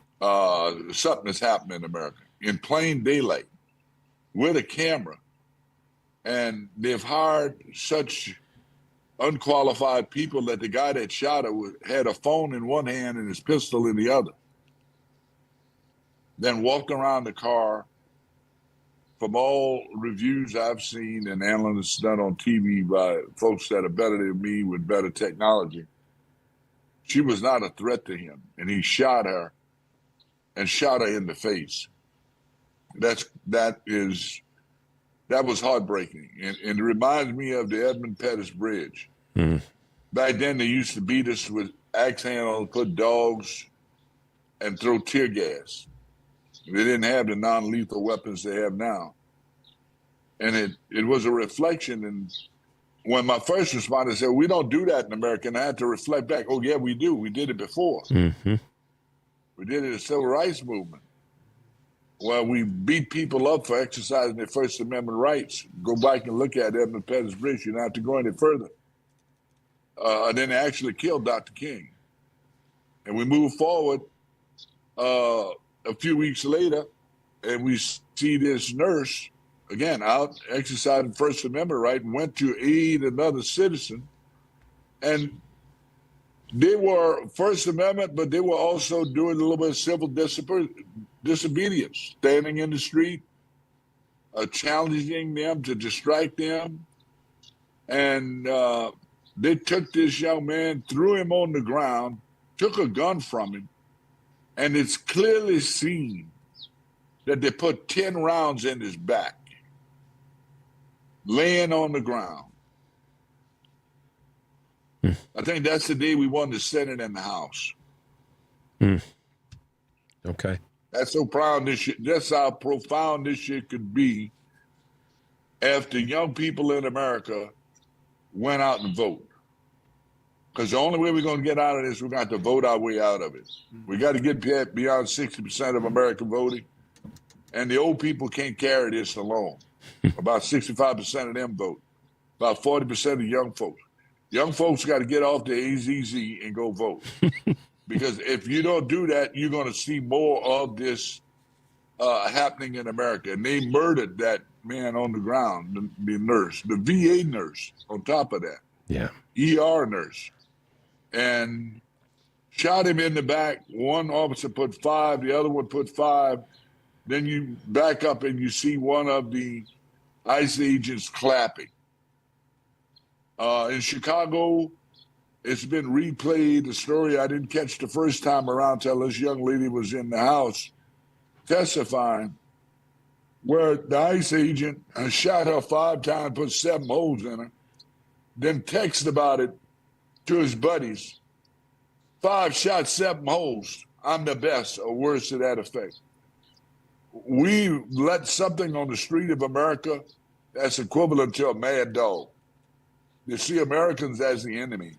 something has happened in America in plain daylight with a camera, and they've hired such unqualified people that the guy that shot her had a phone in one hand and his pistol in the other. Then walked around the car. From all reviews I've seen and analysis done on TV by folks that are better than me with better technology, she was not a threat to him, and he shot her and shot her in the face. That was heartbreaking, and it reminds me of the Edmund Pettus Bridge. Mm. Back then, they used to beat us with axe handles, put dogs, and throw tear gas. They didn't have the non-lethal weapons they have now. And it was a reflection. And when my first responder said, we don't do that in America, and I had to reflect back, oh, yeah, we do. We did it before. Mm-hmm. We did it in the Civil Rights Movement, where we beat people up for exercising their First Amendment rights. Go back and look at Edmund Pettus Bridge. You don't have to go any further. And then they actually killed Dr. King. And we moved forward a few weeks later, and we see this nurse, again, out exercising First Amendment right, and went to aid another citizen. And they were First Amendment, but they were also doing a little bit of civil disobedience, standing in the street, challenging them to distract them. And they took this young man, threw him on the ground, took a gun from him, and it's clearly seen that they put 10 rounds in his back, laying on the ground. I think that's the day we won the Senate and the House. Okay. That's so proud this shit. That's how profound this shit could be if the young people in America went out and vote. Because the only way we're going to get out of this, we're going to have to vote our way out of it. We got to get beyond 60% of America voting. And the old people can't carry this alone. About 65% of them vote. About 40% of young folks. Young folks got to get off the AZZ and go vote. Because if you don't do that, you're going to see more of this happening in America. And they murdered that man on the ground, the nurse, the VA nurse on top of that. Yeah. ER nurse. And shot him in the back. One officer put 5, the other one put 5. Then you back up and you see one of the ICE agents clapping. In Chicago, it's been replayed, the story I didn't catch the first time around till this young lady was in the house testifying, where the ICE agent shot her 5 times, put 7 holes in her, then texted about it to his buddies. 5 shots, 7 holes. I'm the best, or worse to that effect. We let something on the street of America that's equivalent to a mad dog. They see Americans as the enemy.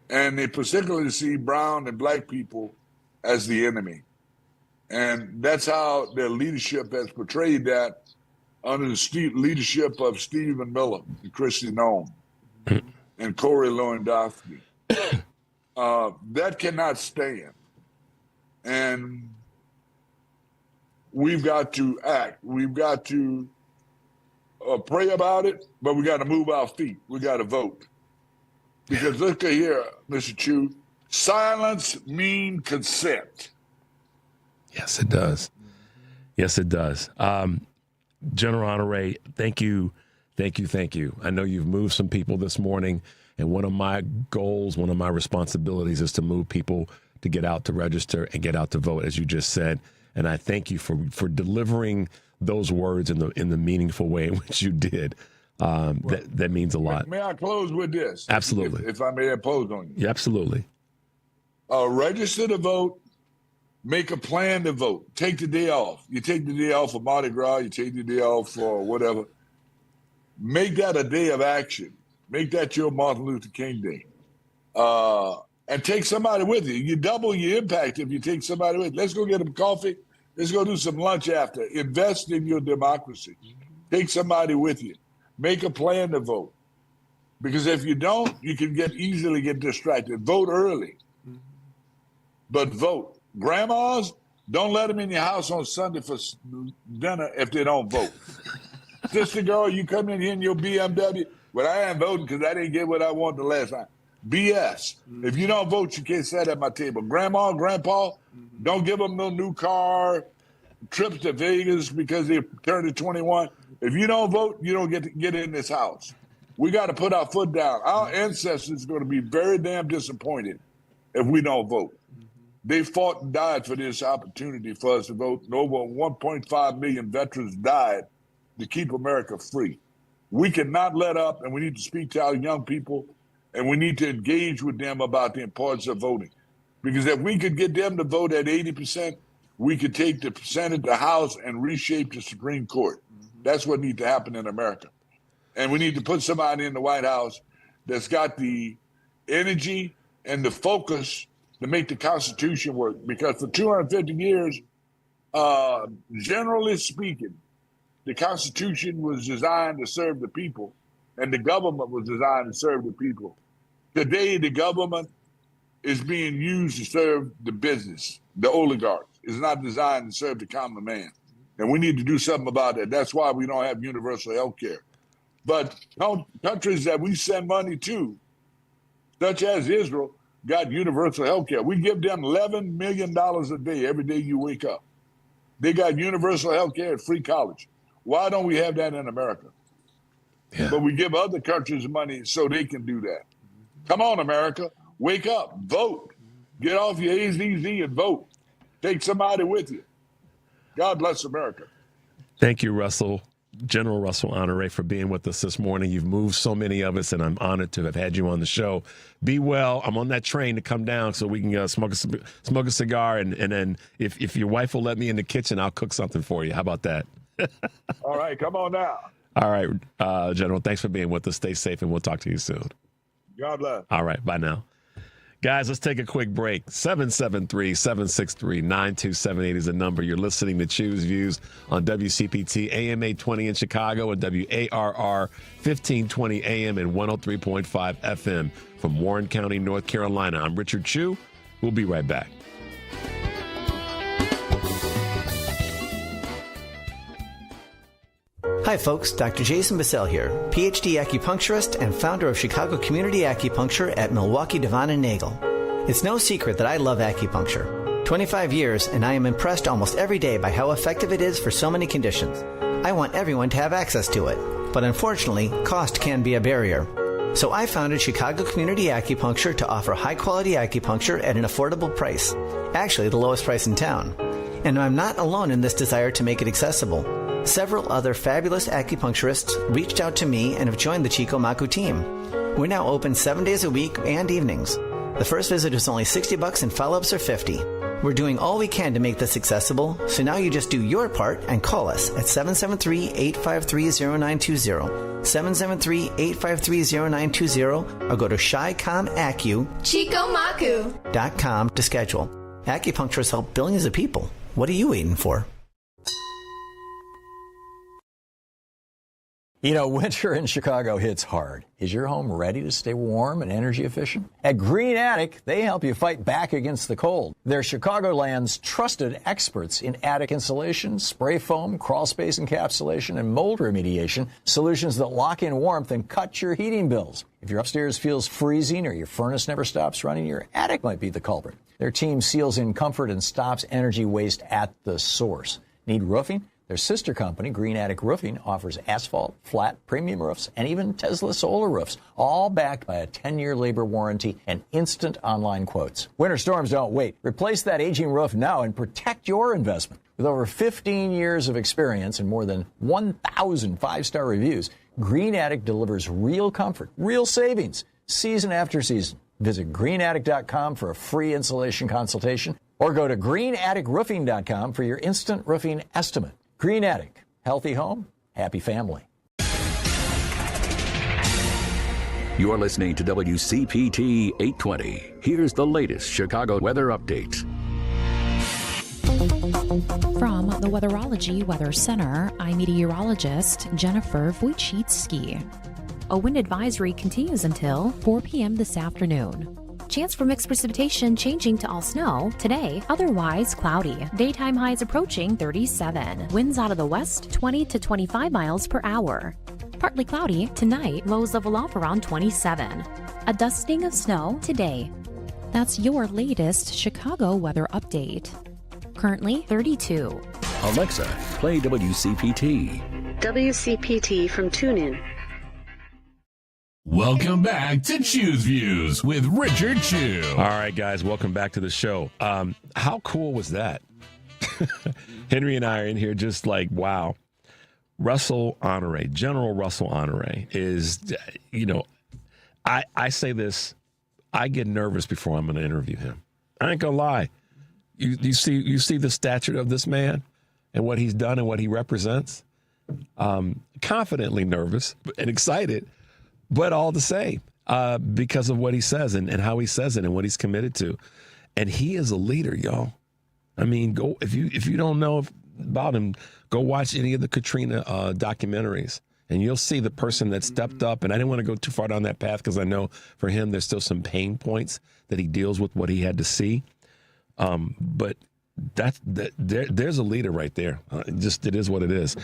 And they particularly see brown and black people as the enemy. And that's how their leadership has portrayed that under the leadership of Stephen Miller and Christy Nome and Corey Lewandowski. That cannot stand. And we've got to act. We've got to pray about it, but we got to move our feet. We got to vote. Because look at here, Mr. Chu, silence means consent. Yes, it does. Yes, it does. General Honoré, thank you. I know you've moved some people this morning, and one of my goals, one of my responsibilities is to move people to get out to register and get out to vote, as you just said. And I thank you for delivering those words in the meaningful way in which you did. That means a lot. May I close with this? Absolutely. If I may impose on you. Yeah, absolutely. Register to vote. Make a plan to vote. Take the day off. You take the day off for Mardi Gras. You take the day off for whatever. Make that a day of action. Make that your Martin Luther King Day. And take somebody with you. You double your impact if you take somebody with you. Let's go get them coffee. Let's go do some lunch after. Invest in your democracy. Take somebody with you. Make a plan to vote. Because if you don't, you can easily get distracted. Vote early. But vote. Grandmas, don't let them in your house on Sunday for dinner if they don't vote. Sister girl, you come in here in your BMW, but I ain't voting because I didn't get what I wanted the last time. BS. If you don't vote, you can't sit at my table. Grandma, grandpa, don't give them no new car, trips to Vegas because they turned 21. If you don't vote, you don't get to get in this house. We got to put our foot down. Our ancestors are going to be very damn disappointed if we don't vote. They fought and died for this opportunity for us to vote. And over 1.5 million veterans died to keep America free. We cannot let up, and we need to speak to our young people, and we need to engage with them about the importance of voting. Because if we could get them to vote at 80%, we could take the Senate, the House, and reshape the Supreme Court. That's what needs to happen in America. And we need to put somebody in the White House that's got the energy and the focus to make the Constitution work. Because for 250 years, generally speaking, the Constitution was designed to serve the people, and the government was designed to serve the people. Today, the government is being used to serve the business, the oligarchs. It's not designed to serve the common man. And we need to do something about that. That's why we don't have universal health care. But countries that we send money to, such as Israel, got universal health care. We give them $11 million a day every day you wake up. They got universal health care and free college. Why don't we have that in America? Yeah. But we give other countries money so they can do that. Come on, America. Wake up. Vote. Get off your AZZ and vote. Take somebody with you. God bless America. Thank you, Russell. General Russel Honoré, for being with us this morning. You've moved so many of us, and I'm honored to have had you on the show. Be well. I'm on that train to come down so we can smoke a cigar, and then if your wife will let me in the kitchen, I'll cook something for you. How about that? All right, come on now. All right, General, thanks for being with us. Stay safe, and we'll talk to you soon. God bless. All right, bye now. Guys, let's take a quick break. 773-763-9278 is the number. You're listening to Choose Views on WCPT AM 820 in Chicago and WARR 1520 AM and 103.5 FM from Warren County, North Carolina. I'm Richard Chu. We'll be right back. Hi folks, Dr. Jason Bissell here, PhD acupuncturist and founder of Chicago Community Acupuncture at Milwaukee Devon and Nagel. It's no secret that I love acupuncture. 25 years, and I am impressed almost every day by how effective it is for so many conditions. I want everyone to have access to it, but unfortunately, cost can be a barrier. So I founded Chicago Community Acupuncture to offer high-quality acupuncture at an affordable price, actually the lowest price in town. And I'm not alone in this desire to make it accessible. Several other fabulous acupuncturists reached out to me and have joined the Chico Maku team. We're now open 7 days a week and evenings. The first visit is only $60 and follow-ups are $50. We're doing all we can to make this accessible, so now you just do your part and call us at 773-853-0920, 773-853-0920, or go to ChicoMaku.com to schedule. Acupuncturists help billions of people. What are you waiting for? You know, winter in Chicago hits hard. Is your home ready to stay warm and energy efficient? At Green Attic, they help you fight back against the cold. They're Chicagoland's trusted experts in attic insulation, spray foam, crawl space encapsulation, and mold remediation, solutions that lock in warmth and cut your heating bills. If your upstairs feels freezing or your furnace never stops running, your attic might be the culprit. Their team seals in comfort and stops energy waste at the source. Need roofing? Their sister company, Green Attic Roofing, offers asphalt, flat, premium roofs, and even Tesla solar roofs, all backed by a 10-year labor warranty and instant online quotes. Winter storms don't wait. Replace that aging roof now and protect your investment. With over 15 years of experience and more than 1,000 five-star reviews, Green Attic delivers real comfort, real savings, season after season. Visit greenattic.com for a free insulation consultation or go to greenatticroofing.com for your instant roofing estimate. Green Attic, healthy home, happy family. You're listening to WCPT 820. Here's the latest Chicago weather update. From the Weatherology Weather Center, I'm meteorologist Jennifer Wojcicki. A wind advisory continues until 4 p.m. this afternoon. Chance for mixed precipitation changing to all snow today, otherwise cloudy. Daytime highs approaching 37. Winds out of the west 20 to 25 miles per hour. Partly cloudy tonight, lows level off around 27. A dusting of snow today. That's your latest Chicago weather update. Currently 32. Alexa, play WCPT. WCPT from TuneIn. Welcome back to Choose Views with Richard Chu. All right, guys, welcome back to the show. How cool was that? Henry and I are in here just like, wow. Russel Honoré, General Russel Honoré is, you know, I say this, I get nervous before I'm going to interview him. I ain't going to lie. You see the stature of this man and what he's done and what he represents. confidently nervous and excited, but all the same because of what he says and how he says it and what he's committed to. And he is a leader, y'all. I mean, go if you don't know about him, go watch any of the Katrina documentaries, and you'll see the person that stepped up. And I didn't want to go too far down that path because I know for him there's still some pain points that he deals with what he had to see. But there's a leader right there. It is what it is.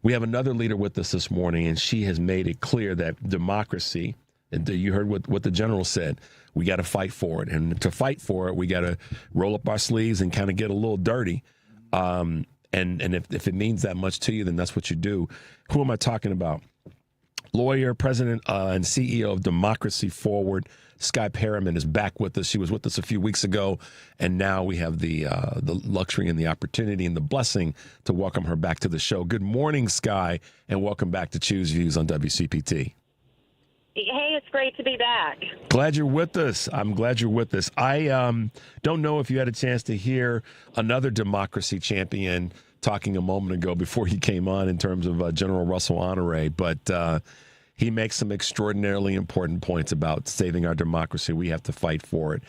We have another leader with us this morning, and she has made it clear that democracy, and you heard what the general said, we got to fight for it. And to fight for it, we got to roll up our sleeves and kind of get a little dirty. And if it means that much to you, then that's what you do. Who am I talking about? Lawyer, president, and CEO of Democracy Forward, Skye Perryman, is back with us. She was with us a few weeks ago, and now we have the luxury and the opportunity and the blessing to welcome her back to the show. Good morning, Skye, and welcome back to Choose Views on WCPT. Hey, it's great to be back. Glad you're with us. I'm glad you're with us. I don't know if you had a chance to hear another democracy champion talking a moment ago before he came on in terms of General Russel Honoré, but he makes some extraordinarily important points about saving our democracy. We have to fight for it.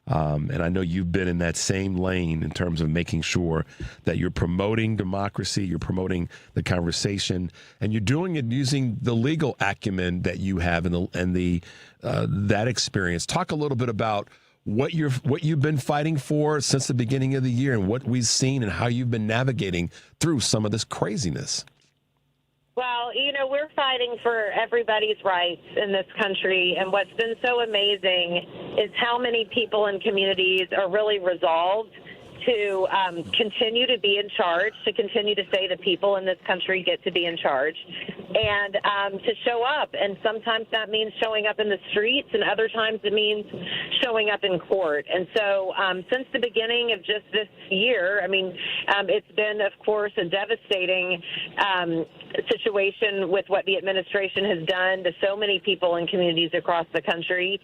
And I know you've been in that same lane in terms of making sure that you're promoting democracy, you're promoting the conversation, and you're doing it using the legal acumen that you have and that experience. Talk a little bit about what you've been fighting for since the beginning of the year and what we've seen and how you've been navigating through some of this craziness. Well, we're fighting for everybody's rights in this country, and what's been so amazing is how many people and communities are really resolved to continue to be in charge, to continue to say the people in this country get to be in charge, and to show up. And sometimes that means showing up in the streets, and other times it means showing up in court. And so since the beginning of just this year, it's been, of course, a devastating situation with what the administration has done to so many people and communities across the country.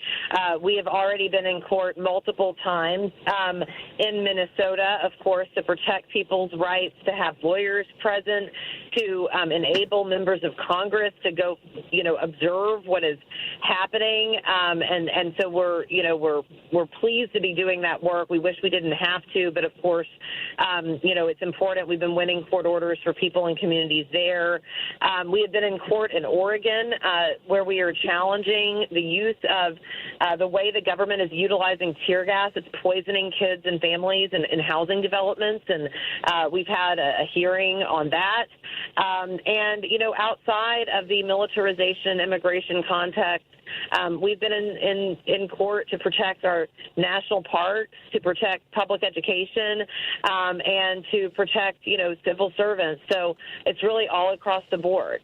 We have already been in court multiple times in Minnesota, of course, to protect people's rights, to have lawyers present, to enable members of Congress to go, observe what is happening. And so we're pleased to be doing that work. We wish we didn't have to, but of course, it's important. We've been winning court orders for people and communities there. We have been in court in Oregon where we are challenging the use of the way the government is utilizing tear gas. It's poisoning kids and families in housing developments, and we've had a hearing on that. And outside of the militarization immigration context, we've been in court to protect our national parks, to protect public education, and to protect, civil servants. So it's really all across the board.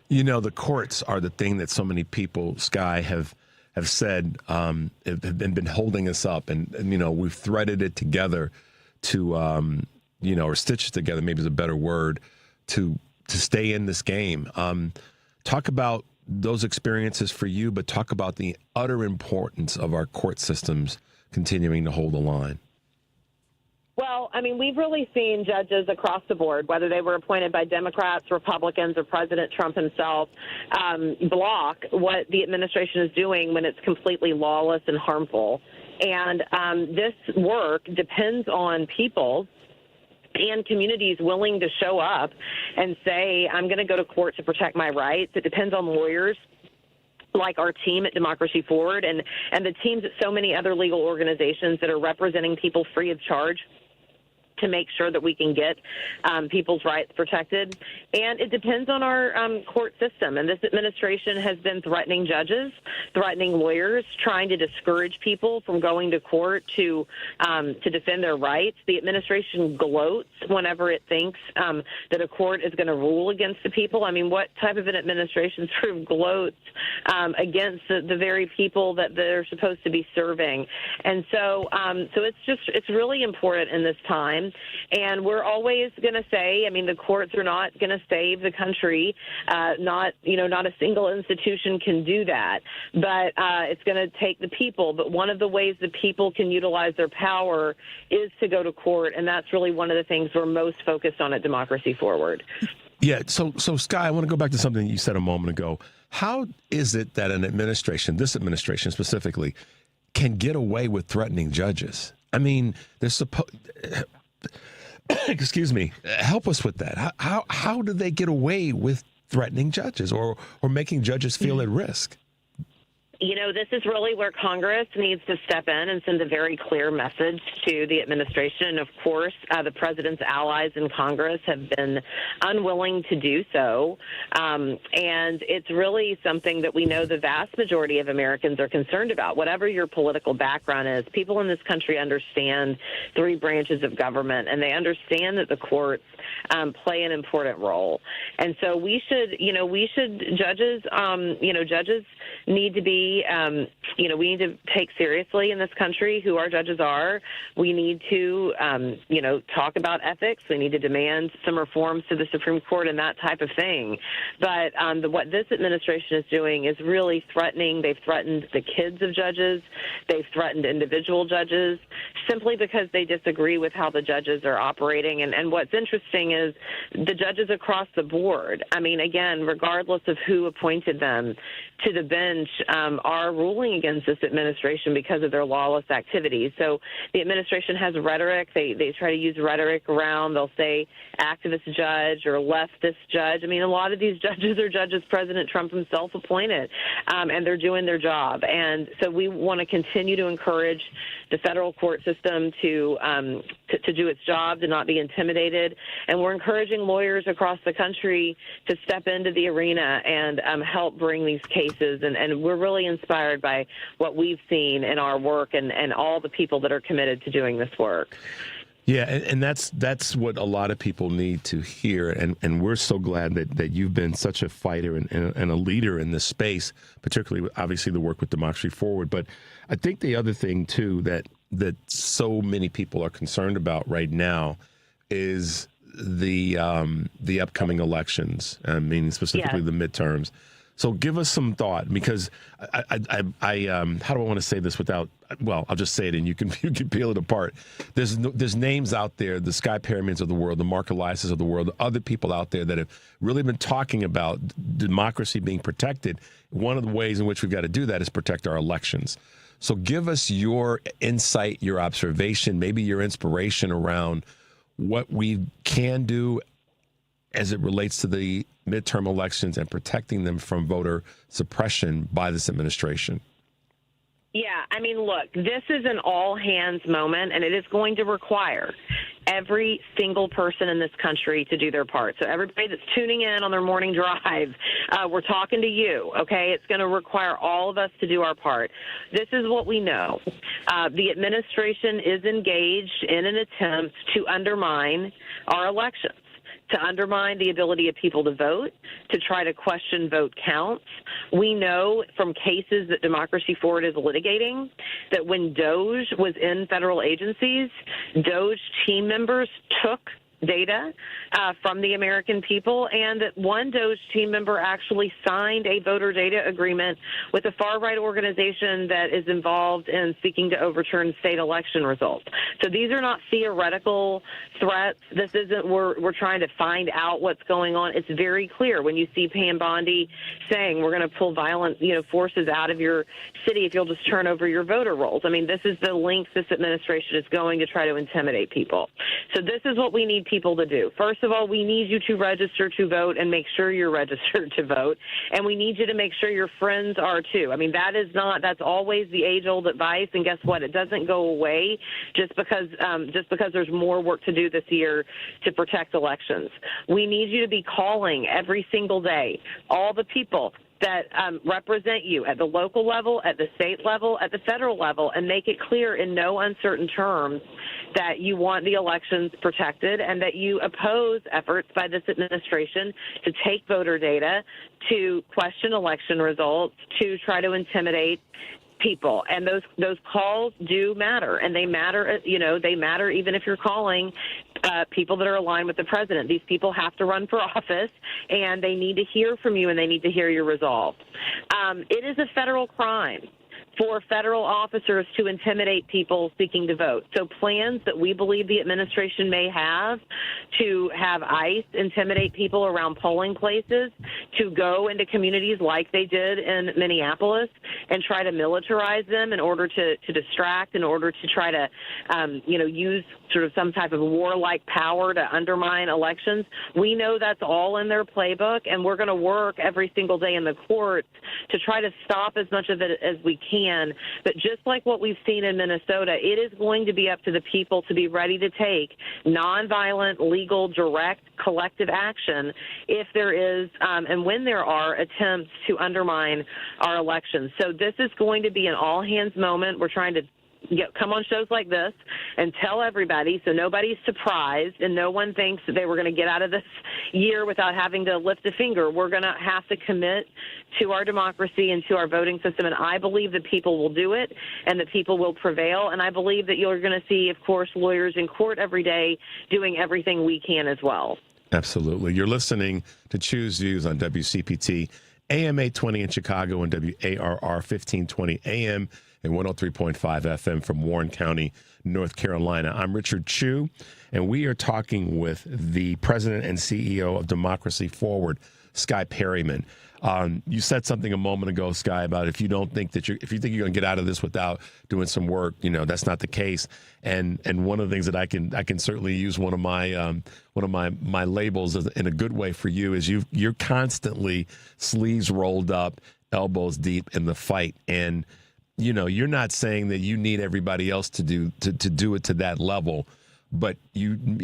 The courts are the thing that so many people, Skye, have said have been holding us up, and we've threaded it together to or stitched together, maybe is a better word, to stay in this game. Talk about those experiences for you, but talk about the utter importance of our court systems continuing to hold the line. Well, we've really seen judges across the board, whether they were appointed by Democrats, Republicans, or President Trump himself, block what the administration is doing when it's completely lawless and harmful. And this work depends on people and communities willing to show up and say, I'm going to go to court to protect my rights. It depends on lawyers like our team at Democracy Forward and the teams at so many other legal organizations that are representing people free of charge to make sure that we can get people's rights protected. And it depends on our court system. And this administration has been threatening judges, threatening lawyers, trying to discourage people from going to court to defend their rights. The administration gloats whenever it thinks that a court is going to rule against the people. What type of an administration sort of gloats against the very people that they're supposed to be serving? And so it's really important in this time. And we're always going to say, the courts are not going to save the country. Not a single institution can do that. But it's going to take the people. But one of the ways the people can utilize their power is to go to court. And that's really one of the things we're most focused on at Democracy Forward. Yeah. So Skye, I want to go back to something you said a moment ago. How is it that an administration, this administration specifically, can get away with threatening judges? I mean, they're supposed. Excuse me. Help us with that. How do they get away with threatening judges or making judges feel at risk? You know, this is really where Congress needs to step in and send a very clear message to the administration. And, of course, the president's allies in Congress have been unwilling to do so. And it's really something that we know the vast majority of Americans are concerned about. Whatever your political background is, people in this country understand three branches of government, and they understand that the courts play an important role. And so judges need to be, we need to take seriously in this country who our judges are. We need to, talk about ethics. We need to demand some reforms to the Supreme Court and that type of thing. But what this administration is doing is really threatening. They've threatened the kids of judges. They've threatened individual judges simply because they disagree with how the judges are operating. And what's interesting is the judges across the board, I mean, again, regardless of who appointed them to the bench, are ruling against this administration because of their lawless activities. So the administration has rhetoric. They try to use rhetoric around. They'll say activist judge or leftist judge. I mean, a lot of these judges are judges President Trump himself appointed, and they're doing their job. And so we want to continue to encourage the federal court system to do its job, to not be intimidated. And we're encouraging lawyers across the country to step into the arena and help bring these cases. And we're really inspired by what we've seen in our work and all the people that are committed to doing this work. Yeah, and that's what a lot of people need to hear, and we're so glad that you've been such a fighter and a leader in this space, particularly obviously the work with Democracy Forward. But I think the other thing too that so many people are concerned about right now is the upcoming elections, meaning specifically the midterms. So give us some thought, because I how do I want to say this without, well, I'll just say it and you can peel it apart. There's names out there, the Skye Perrymans of the world, the Mark Eliases of the world, other people out there that have really been talking about democracy being protected. One of the ways in which we've got to do that is protect our elections. So give us your insight, your observation, maybe your inspiration around what we can do as it relates to the midterm elections and protecting them from voter suppression by this administration. Yeah, I mean, look, this is an all-hands moment, and it is going to require every single person in this country to do their part. So everybody that's tuning in on their morning drive, we're talking to you, okay? It's going to require all of us to do our part. This is what we know. The administration is engaged in an attempt to undermine our elections, to undermine the ability of people to vote, to try to question vote counts. We know from cases that Democracy Forward is litigating that when DOJ was in federal agencies, DOJ team members took data from the American people, and that one DOJ team member actually signed a voter data agreement with a far-right organization that is involved in seeking to overturn state election results. So these are not theoretical threats. This isn't we're trying to find out what's going on. It's very clear when you see Pam Bondi saying we're going to pull violent forces out of your city if you'll just turn over your voter rolls. I mean, this is the length this administration is going to try to intimidate people. So this is what we need people to do. First of all, we need you to register to vote and make sure you're registered to vote. And we need you to make sure your friends are too. I mean, that's always the age-old advice. And guess what? It doesn't go away just because there's more work to do this year to protect elections. We need you to be calling every single day all the people that represent you at the local level, at the state level, at the federal level, and make it clear in no uncertain terms that you want the elections protected and that you oppose efforts by this administration to take voter data, to question election results, to try to intimidate people. And those calls do matter, and they matter, they matter even if you're calling people that are aligned with the president. These people have to run for office, and they need to hear from you, and they need to hear your resolve. It is a federal crime for federal officers to intimidate people seeking to vote. So plans that we believe the administration may have to have ICE intimidate people around polling places, to go into communities like they did in Minneapolis and try to militarize them in order to distract, in order to try to, use sort of some type of warlike power to undermine elections. We know that's all in their playbook, and we're going to work every single day in the courts to try to stop as much of it as we can. But just like what we've seen in Minnesota, it is going to be up to the people to be ready to take nonviolent, legal, direct, collective action if there is and when there are attempts to undermine our elections. So this is going to be an all-hands moment. We're trying to come on shows like this and tell everybody so nobody's surprised and no one thinks that they were going to get out of this year without having to lift a finger. We're going to have to commit to our democracy and to our voting system, and I believe that people will do it and that people will prevail, and I believe that you're going to see, of course, lawyers in court every day doing everything we can as well. Absolutely. You're listening to Choose Views on WCPT, AM 820 in Chicago and WARR 1520 AM and 103.5 FM from Warren County, North Carolina. I'm Richard Chu, and we are talking with the president and CEO of Democracy Forward, Skye Perryman. You said something a moment ago, Skye, about if you think you're going to get out of this without doing some work, that's not the case. And one of the things that I can certainly use one of my labels in a good way for you is you're constantly sleeves rolled up, elbows deep in the fight. And you're not saying that you need everybody else to do it to that level, but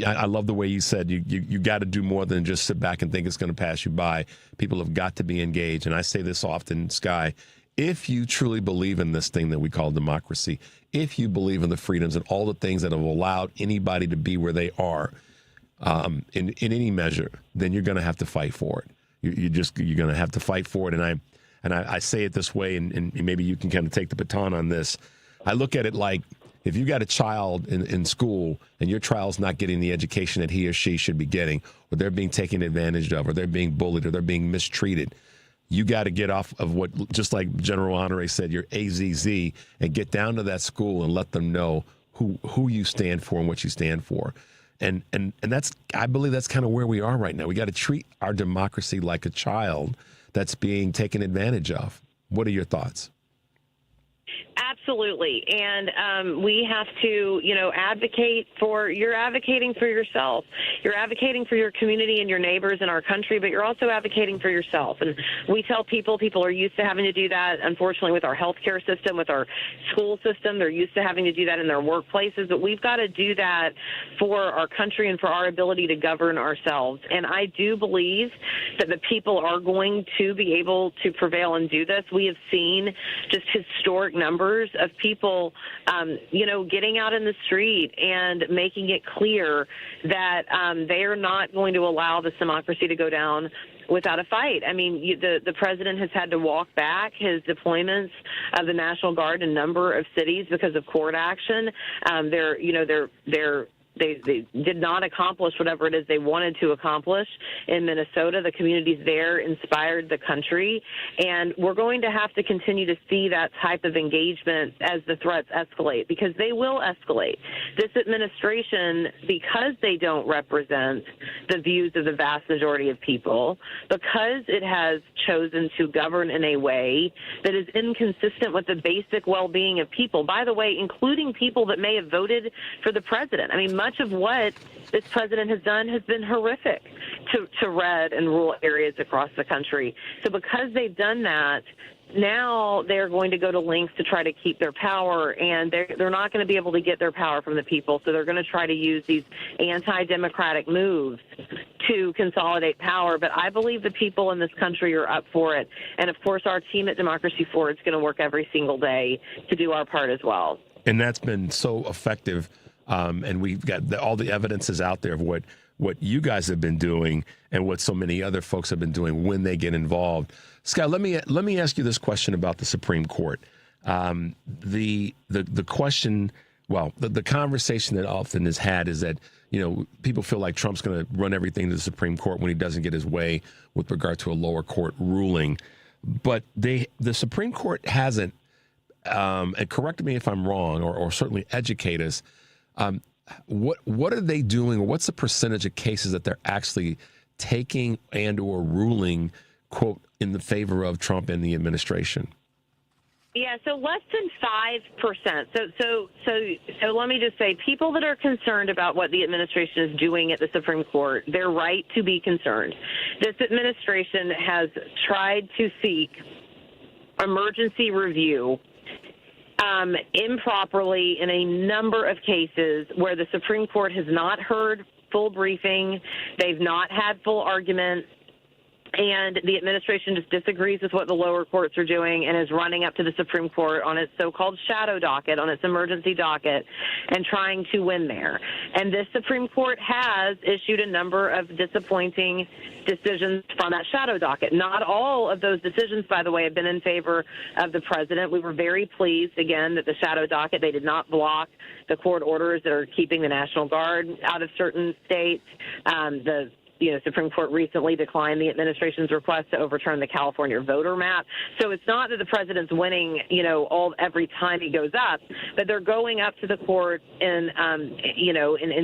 I love the way you said you got to do more than just sit back and think it's going to pass you by. People have got to be engaged, and I say this often, Skye. If you truly believe in this thing that we call democracy, if you believe in the freedoms and all the things that have allowed anybody to be where they are, in any measure, then you're going to have to fight for it. You're going to have to fight for it, and I say it this way, and maybe you can kind of take the baton on this. I look at it like if you got a child in school and your child's not getting the education that he or she should be getting, or they're being taken advantage of, or they're being bullied, or they're being mistreated, you got to get off of what, just like General Honoré said, your AZZ, and get down to that school and let them know who you stand for and what you stand for. And that's, I believe that's kind of where we are right now. We got to treat our democracy like a child that's being taken advantage of. What are your thoughts? Absolutely. And we have to, you're advocating for yourself. You're advocating for your community and your neighbors in our country, but you're also advocating for yourself. And we tell people are used to having to do that, unfortunately, with our healthcare system, with our school system. They're used to having to do that in their workplaces, but we've got to do that for our country and for our ability to govern ourselves. And I do believe that the people are going to be able to prevail and do this. We have seen just historic numbers of people, getting out in the street and making it clear that they are not going to allow this democracy to go down without a fight. I mean, the president has had to walk back his deployments of the National Guard in a number of cities because of court action. They did not accomplish whatever it is they wanted to accomplish in Minnesota. The communities there inspired the country, and we're going to have to continue to see that type of engagement as the threats escalate, because they will escalate. This administration, because they don't represent the views of the vast majority of people, because it has chosen to govern in a way that is inconsistent with the basic well-being of people, by the way, including people that may have voted for the president. I mean, much of what this president has done has been horrific to red and rural areas across the country. So because they've done that, now they're going to go to lengths to try to keep their power, and they're not going to be able to get their power from the people. So they're going to try to use these anti-democratic moves to consolidate power. But I believe the people in this country are up for it. And, of course, our team at Democracy Forward is going to work every single day to do our part as well. And that's been so effective. And we've got all the evidence is out there of what you guys have been doing and what so many other folks have been doing when they get involved. Skye, let me ask you this question about the Supreme Court. The question, well, the conversation that often is had is that, people feel like Trump's going to run everything to the Supreme Court when he doesn't get his way with regard to a lower court ruling. But the Supreme Court hasn't and correct me if I'm wrong, or certainly educate us, what are they doing, or what's the percentage of cases that they're actually taking and or ruling, quote, in the favor of Trump and the administration? Yeah, so less than 5%. So let me just say, people that are concerned about what the administration is doing at the Supreme Court, they're right to be concerned. This administration has tried to seek emergency review improperly in a number of cases where the Supreme Court has not heard full briefing, they've not had full arguments, and the administration just disagrees with what the lower courts are doing and is running up to the Supreme Court on its so-called shadow docket, on its emergency docket, and trying to win there. And this Supreme Court has issued a number of disappointing decisions from that shadow docket. Not all of those decisions, by the way, have been in favor of the president. We were very pleased, again, that the shadow docket, they did not block the court orders that are keeping the National Guard out of certain states. The Supreme Court recently declined the administration's request to overturn the California voter map. So it's not that the president's winning, every time he goes up, but they're going up to the court in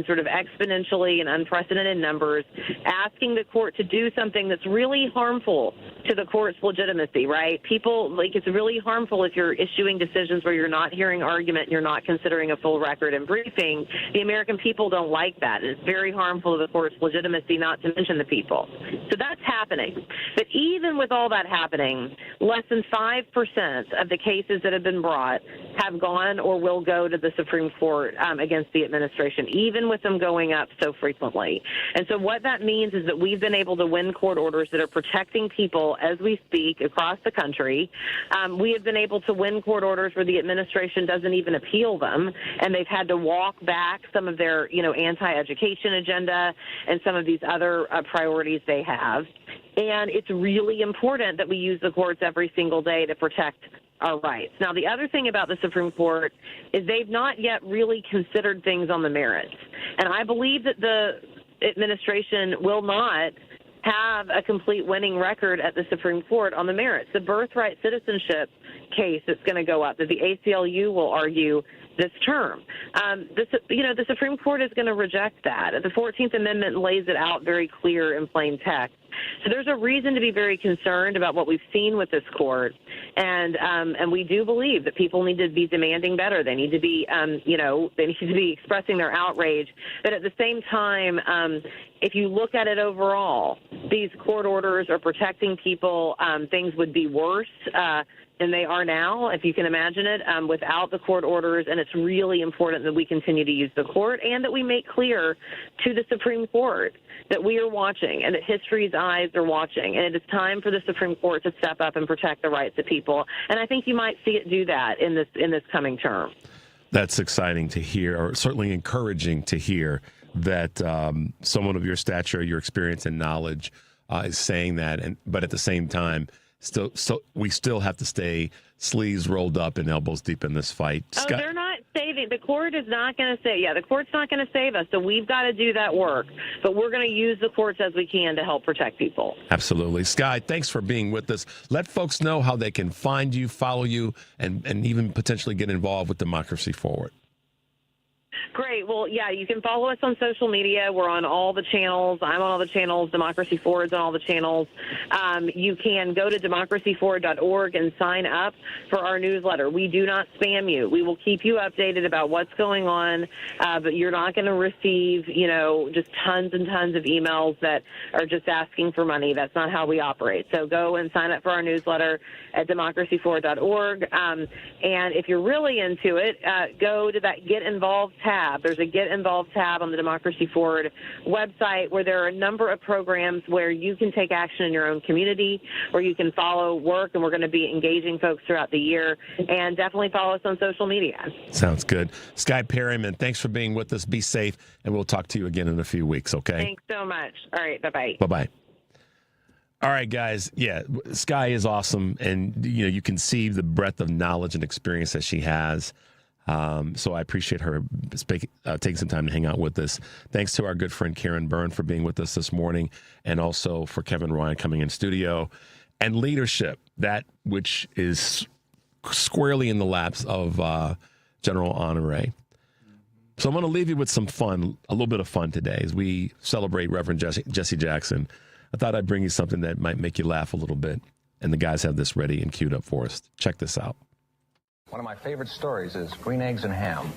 sort of exponentially and unprecedented numbers, asking the court to do something that's really harmful to the court's legitimacy, right? It's really harmful if you're issuing decisions where you're not hearing argument and you're not considering a full record and briefing. The American people don't like that. It's very harmful to the court's legitimacy, not to mention the people. So that's happening. But even with all that happening, less than 5% of the cases that have been brought have gone or will go to the Supreme Court against the administration, even with them going up so frequently. And so what that means is that we've been able to win court orders that are protecting people as we speak across the country. We have been able to win court orders where the administration doesn't even appeal them, and they've had to walk back some of their, anti-education agenda and some of these other priorities they have. And it's really important that we use the courts every single day to protect our rights. Now, the other thing about the Supreme Court is they've not yet really considered things on the merits. And I believe that the administration will not have a complete winning record at the Supreme Court on the merits. The birthright citizenship case that's going to go up, that the ACLU will argue this term. The Supreme Court is going to reject that. The 14th Amendment lays it out very clear in plain text. So there's a reason to be very concerned about what we've seen with this court, and we do believe that people need to be demanding better. They need to be, they need to be expressing their outrage. But at the same time, if you look at it overall, these court orders are protecting people. Things would be worse than they are now, if you can imagine it, without the court orders. And it's really important that we continue to use the court and that we make clear to the Supreme Court that we are watching and that history's eyes are watching. And it is time for the Supreme Court to step up and protect the rights of people. And I think you might see it do that in this coming term. That's exciting to hear, or certainly encouraging to hear that someone of your stature, your experience and knowledge is saying that. But at the same time, we still have to stay sleeves rolled up and elbows deep in this fight. Oh, they're not saving. The court is not going to save. Yeah, the court's not going to save us. So we've got to do that work. But we're going to use the courts as we can to help protect people. Absolutely. Skye, thanks for being with us. Let folks know how they can find you, follow you, and even potentially get involved with Democracy Forward. Great. Well, yeah, you can follow us on social media. We're on all the channels. I'm on all the channels. Democracy Forward's on all the channels. You can go to democracyforward.org and sign up for our newsletter. We do not spam you. We will keep you updated about what's going on, but you're not going to receive, just tons and tons of emails that are just asking for money. That's not how we operate. So go and sign up for our newsletter at democracyforward.org. And if you're really into it, go to that Get Involved tab. There's a Get Involved tab on the Democracy Forward website where there are a number of programs where you can take action in your own community, where you can follow work, and we're going to be engaging folks throughout the year. And definitely follow us on social media. Sounds good. Skye Perryman, thanks for being with us. Be safe, and we'll talk to you again in a few weeks, okay? Thanks so much. All right, bye-bye. Bye-bye. All right, guys. Yeah, Skye is awesome, and you can see the breadth of knowledge and experience that she has. So I appreciate her taking some time to hang out with us. Thanks to our good friend Karen Byrne for being with us this morning, and also for Kevin Ryan coming in studio. And leadership, that which is squarely in the laps of General Honoré. So I'm going to leave you with some fun, a little bit of fun today as we celebrate Reverend Jesse Jackson. I thought I'd bring you something that might make you laugh a little bit. And the guys have this ready and queued up for us. Check this out. One of my favorite stories is Green Eggs and Ham.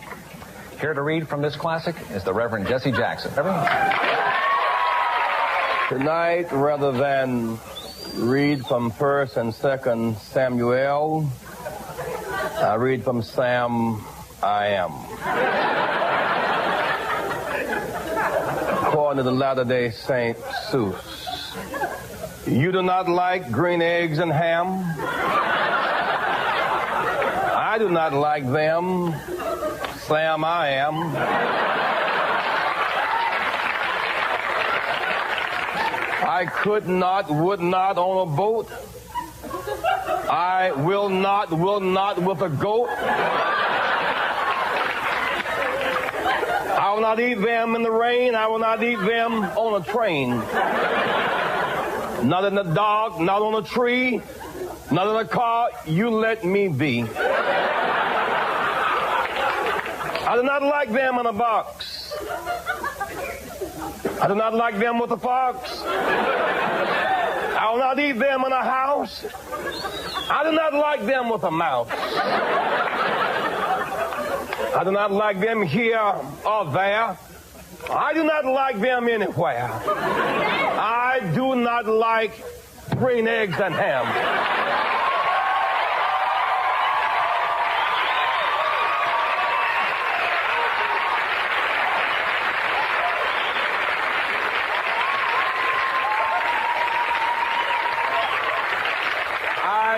Here to read from this classic is the Reverend Jesse Jackson. Reverend? Tonight, rather than read from 1st and 2nd Samuel, I read from Sam I Am. According to the Latter-day Saint Seuss, you do not like green eggs and ham? I do not like them. Sam I Am. I could not, would not on a boat. I will not with a goat. I will not eat them in the rain. I will not eat them on a train. Not in the dark, not on a tree, not in a car. You let me be. I do not like them in a box. I do not like them with a fox. I will not eat them in a house. I do not like them with a mouse. I do not like them here or there. I do not like them anywhere. I do not like green eggs and ham.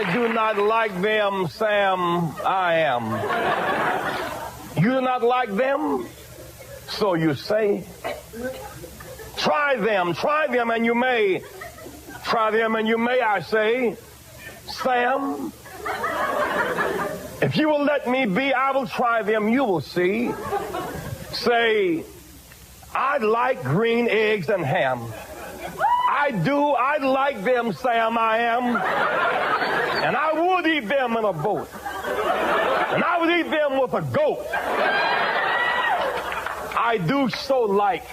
I do not like them, Sam, I am. You do not like them? So you say. Try them, and you may. Try them, and you may, I say. Sam, if you will let me be, I will try them, you will see. Say, I'd like green eggs and ham. I do, I'd like them, Sam, I am. And I would eat them in a boat. And I would eat them with a goat. I do so like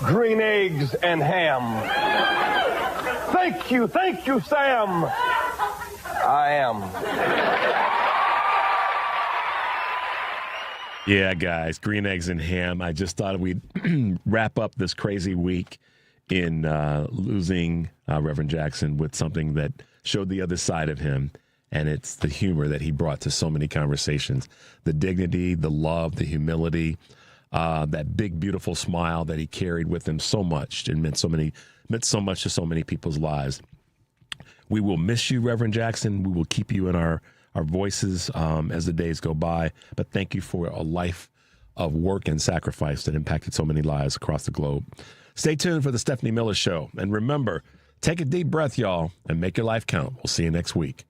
green eggs and ham. Thank you, Sam. I am. Yeah, guys, green eggs and ham. I just thought we'd wrap up this crazy week in losing Reverend Jackson with something that showed the other side of him. And it's the humor that he brought to so many conversations, the dignity, the love, the humility, that big, beautiful smile that he carried with him so much. It meant so much to so many people's lives. We will miss you, Reverend Jackson. We will keep you in our voices as the days go by. But thank you for a life of work and sacrifice that impacted so many lives across the globe. Stay tuned for the Stephanie Miller Show. And remember, take a deep breath, y'all, and make your life count. We'll see you next week.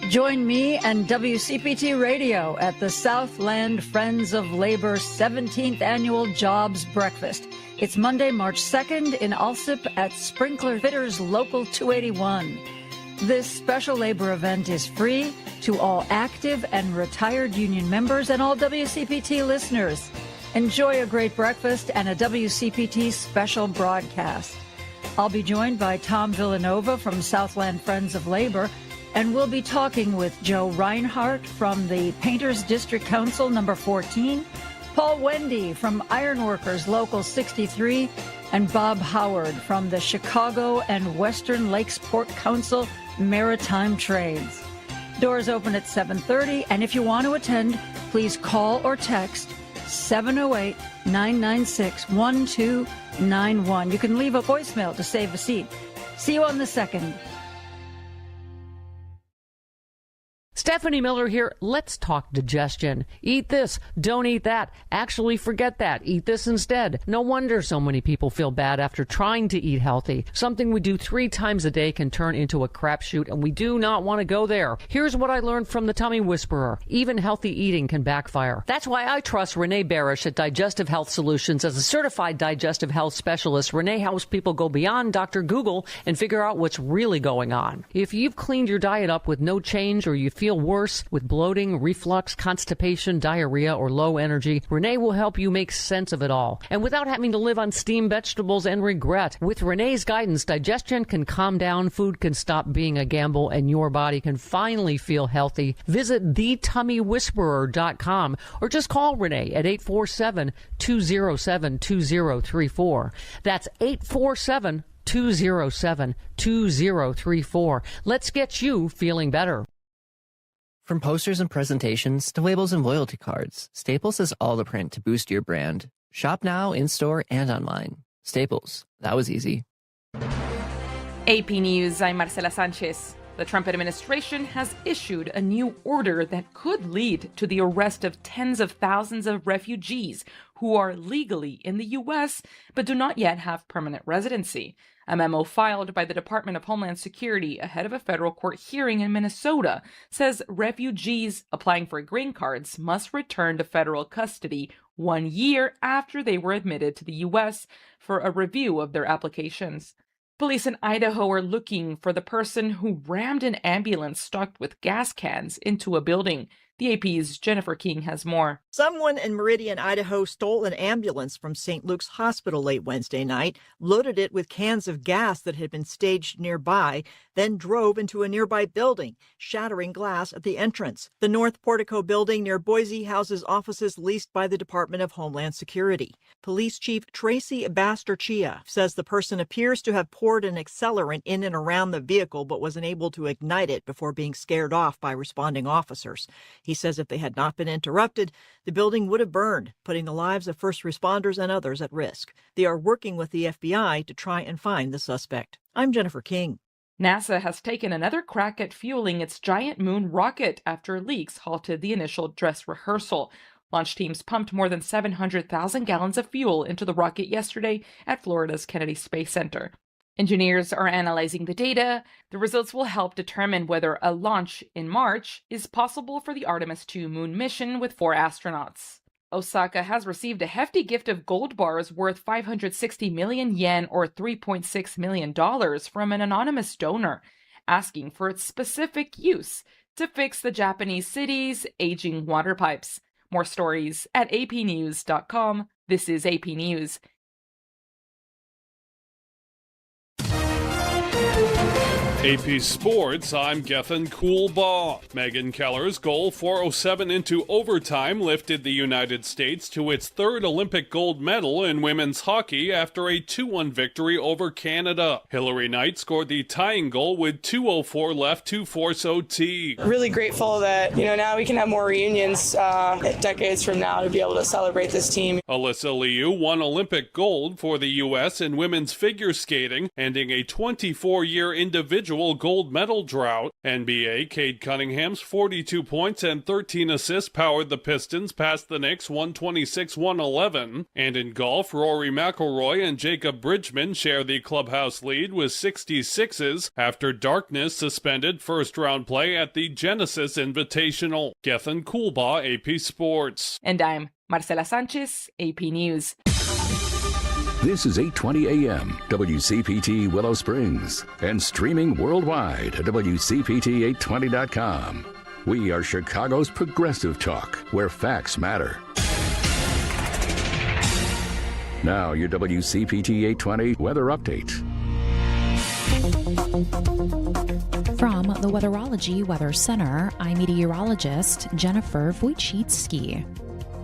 Join me and WCPT Radio at the Southland Friends of Labor 17th Annual Jobs Breakfast. It's Monday, March 2nd in Alsip at Sprinkler Fitters Local 281. This special labor event is free to all active and retired union members and all WCPT listeners. Enjoy a great breakfast and a WCPT special broadcast. I'll be joined by Tom Villanova from Southland Friends of Labor, and we'll be talking with Joe Reinhardt from the Painters District Council number 14, Paul Wendy from Ironworkers Local 63, and Bob Howard from the Chicago and Western Lakes Port Council Maritime Trades. Doors open at 7:30, and if you want to attend, please call or text 708-996-1291. You can leave a voicemail to save a seat. See you on the 2nd. Stephanie Miller here. Let's talk digestion. Eat this, don't eat that. Actually, forget that. Eat this instead. No wonder so many people feel bad after trying to eat healthy. Something we do 3 times a day can turn into a crapshoot, and we do not want to go there. Here's what I learned from the Tummy Whisperer. Even healthy eating can backfire. That's why I trust Renee Barish at Digestive Health Solutions. As a certified digestive health specialist, Renee helps people go beyond Dr. Google and figure out what's really going on. If you've cleaned your diet up with no change, or you feel worse with bloating, reflux, constipation, diarrhea, or low energy, Renee will help you make sense of it all. And without having to live on steamed vegetables and regret. With Renee's guidance, digestion can calm down, food can stop being a gamble, and your body can finally feel healthy. Visit thetummywhisperer.com or just call Renee at 847-207-2034. That's 847-207-2034. Let's get you feeling better. From posters and presentations to labels and loyalty cards, Staples has all the print to boost your brand. Shop now, in-store, and online. Staples. That was easy. AP News, I'm Marcela Sanchez. The Trump administration has issued a new order that could lead to the arrest of tens of thousands of refugees who are legally in the U.S. but do not yet have permanent residency. A memo filed by the Department of Homeland Security ahead of a federal court hearing in Minnesota says refugees applying for green cards must return to federal custody 1 year after they were admitted to the U.S. for a review of their applications. Police in Idaho are looking for the person who rammed an ambulance stocked with gas cans into a building. The AP's Jennifer King has more. Someone in Meridian, Idaho stole an ambulance from St. Luke's Hospital late Wednesday night, loaded it with cans of gas that had been staged nearby, then drove into a nearby building, shattering glass at the entrance. The North Portico building near Boise houses offices leased by the Department of Homeland Security. Police Chief Tracy Basterchia says the person appears to have poured an accelerant in and around the vehicle but was unable to ignite it before being scared off by responding officers. He says if they had not been interrupted, the building would have burned, putting the lives of first responders and others at risk. They are working with the FBI to try and find the suspect. I'm Jennifer King. NASA has taken another crack at fueling its giant moon rocket after leaks halted the initial dress rehearsal. Launch teams pumped more than 700,000 gallons of fuel into the rocket yesterday at Florida's Kennedy Space Center. Engineers are analyzing the data. The results will help determine whether a launch in March is possible for the Artemis 2 moon mission with 4 astronauts. Osaka has received a hefty gift of gold bars worth 560 million yen or $3.6 million from an anonymous donor, asking for its specific use to fix the Japanese city's aging water pipes. More stories at apnews.com. This is AP News. AP Sports, I'm Gethin Coolbaugh. Megan Keller's goal 407 into overtime lifted the United States to its 3rd Olympic gold medal in women's hockey after a 2-1 victory over Canada. Hillary Knight scored the tying goal with 2:04 left to force OT. Really grateful that, now we can have more reunions decades from now to be able to celebrate this team. Alyssa Liu won Olympic gold for the U.S. in women's figure skating, ending a 24-year individual gold medal drought. NBA, Cade Cunningham's 42 points and 13 assists powered the Pistons past the Knicks 126-111. And in golf, Rory McIlroy and Jacob Bridgman share the clubhouse lead with 66s after darkness suspended first-round play at the Genesis Invitational. Gethin Coolbaugh, AP Sports. And I'm Marcela Sanchez, AP News. This is 820 AM, WCPT Willow Springs, and streaming worldwide at WCPT820.com. We are Chicago's progressive talk, where facts matter. Now, your WCPT 820 weather update. From the Weatherology Weather Center, I'm meteorologist Jennifer Wojcicki.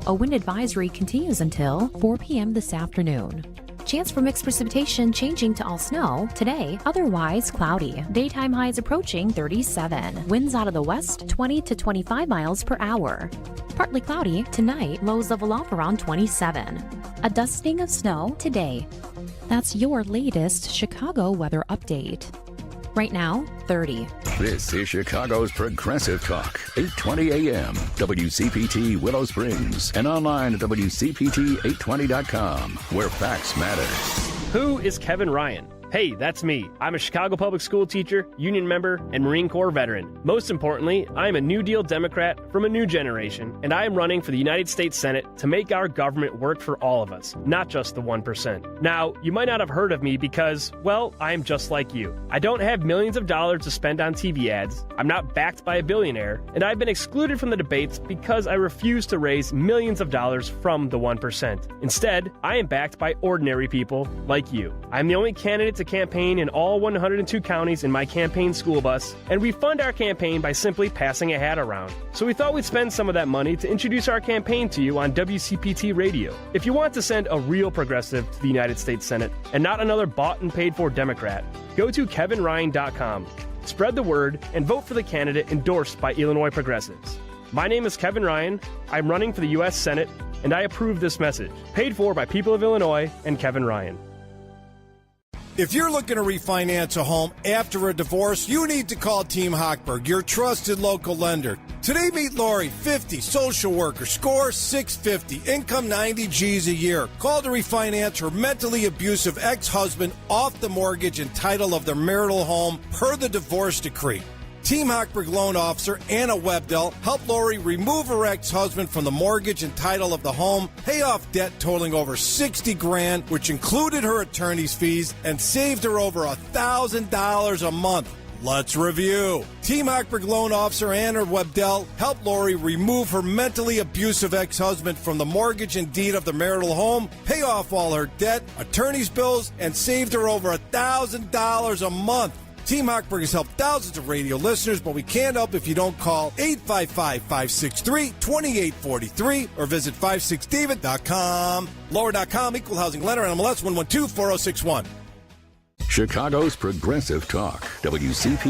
A wind advisory continues until 4 p.m. this afternoon. Chance for mixed precipitation changing to all snow today, otherwise cloudy. Daytime highs approaching 37. Winds out of the west 20 to 25 miles per hour. Partly cloudy tonight, lows level off around 27. A dusting of snow today. That's your latest Chicago weather update. Right now, 30. This is Chicago's Progressive Talk, 820 AM, WCPT Willow Springs, and online at WCPT820.com, where facts matter. Who is Kevin Ryan? Hey, that's me. I'm a Chicago public school teacher, union member, and Marine Corps veteran. Most importantly, I am a New Deal Democrat from a new generation, and I am running for the United States Senate to make our government work for all of us, not just the 1%. Now, you might not have heard of me because, well, I am just like you. I don't have millions of dollars to spend on TV ads, I'm not backed by a billionaire, and I've been excluded from the debates because I refuse to raise millions of dollars from the 1%. Instead, I am backed by ordinary people like you. I'm the only candidate to campaign in all 102 counties in my campaign school bus, and we fund our campaign by simply passing a hat around. So we thought we'd spend some of that money to introduce our campaign to you on WCPT Radio. If you want to send a real progressive to the United States Senate and not another bought and paid for Democrat, go to kevinryan.com, spread the word, and vote for the candidate endorsed by Illinois progressives. My name is Kevin Ryan, I'm running for the U.S. Senate, and I approve this message. Paid for by people of Illinois and Kevin Ryan. If you're looking to refinance a home after a divorce, you need to call Team Hochberg, your trusted local lender. Today, meet Lori, 50, social worker, score 650, income 90 G's a year. Call to refinance her mentally abusive ex-husband off the mortgage and title of their marital home per the divorce decree. Team Hochberg loan officer Anna Webdell helped Lori remove her ex-husband from the mortgage and title of the home, pay off debt totaling over $60,000, which included her attorney's fees, and saved her over $1,000 a month. Let's review. Team Hochberg loan officer Anna Webdell helped Lori remove her mentally abusive ex-husband from the mortgage and deed of the marital home, pay off all her debt, attorney's bills, and saved her over $1,000 a month. Team Hochberg has helped thousands of radio listeners, but we can't help if you don't call 855-563-2843 or visit 56david.com. Lower.com, equal housing lender, NMLS 1124061. Chicago's Progressive Talk, WCPT.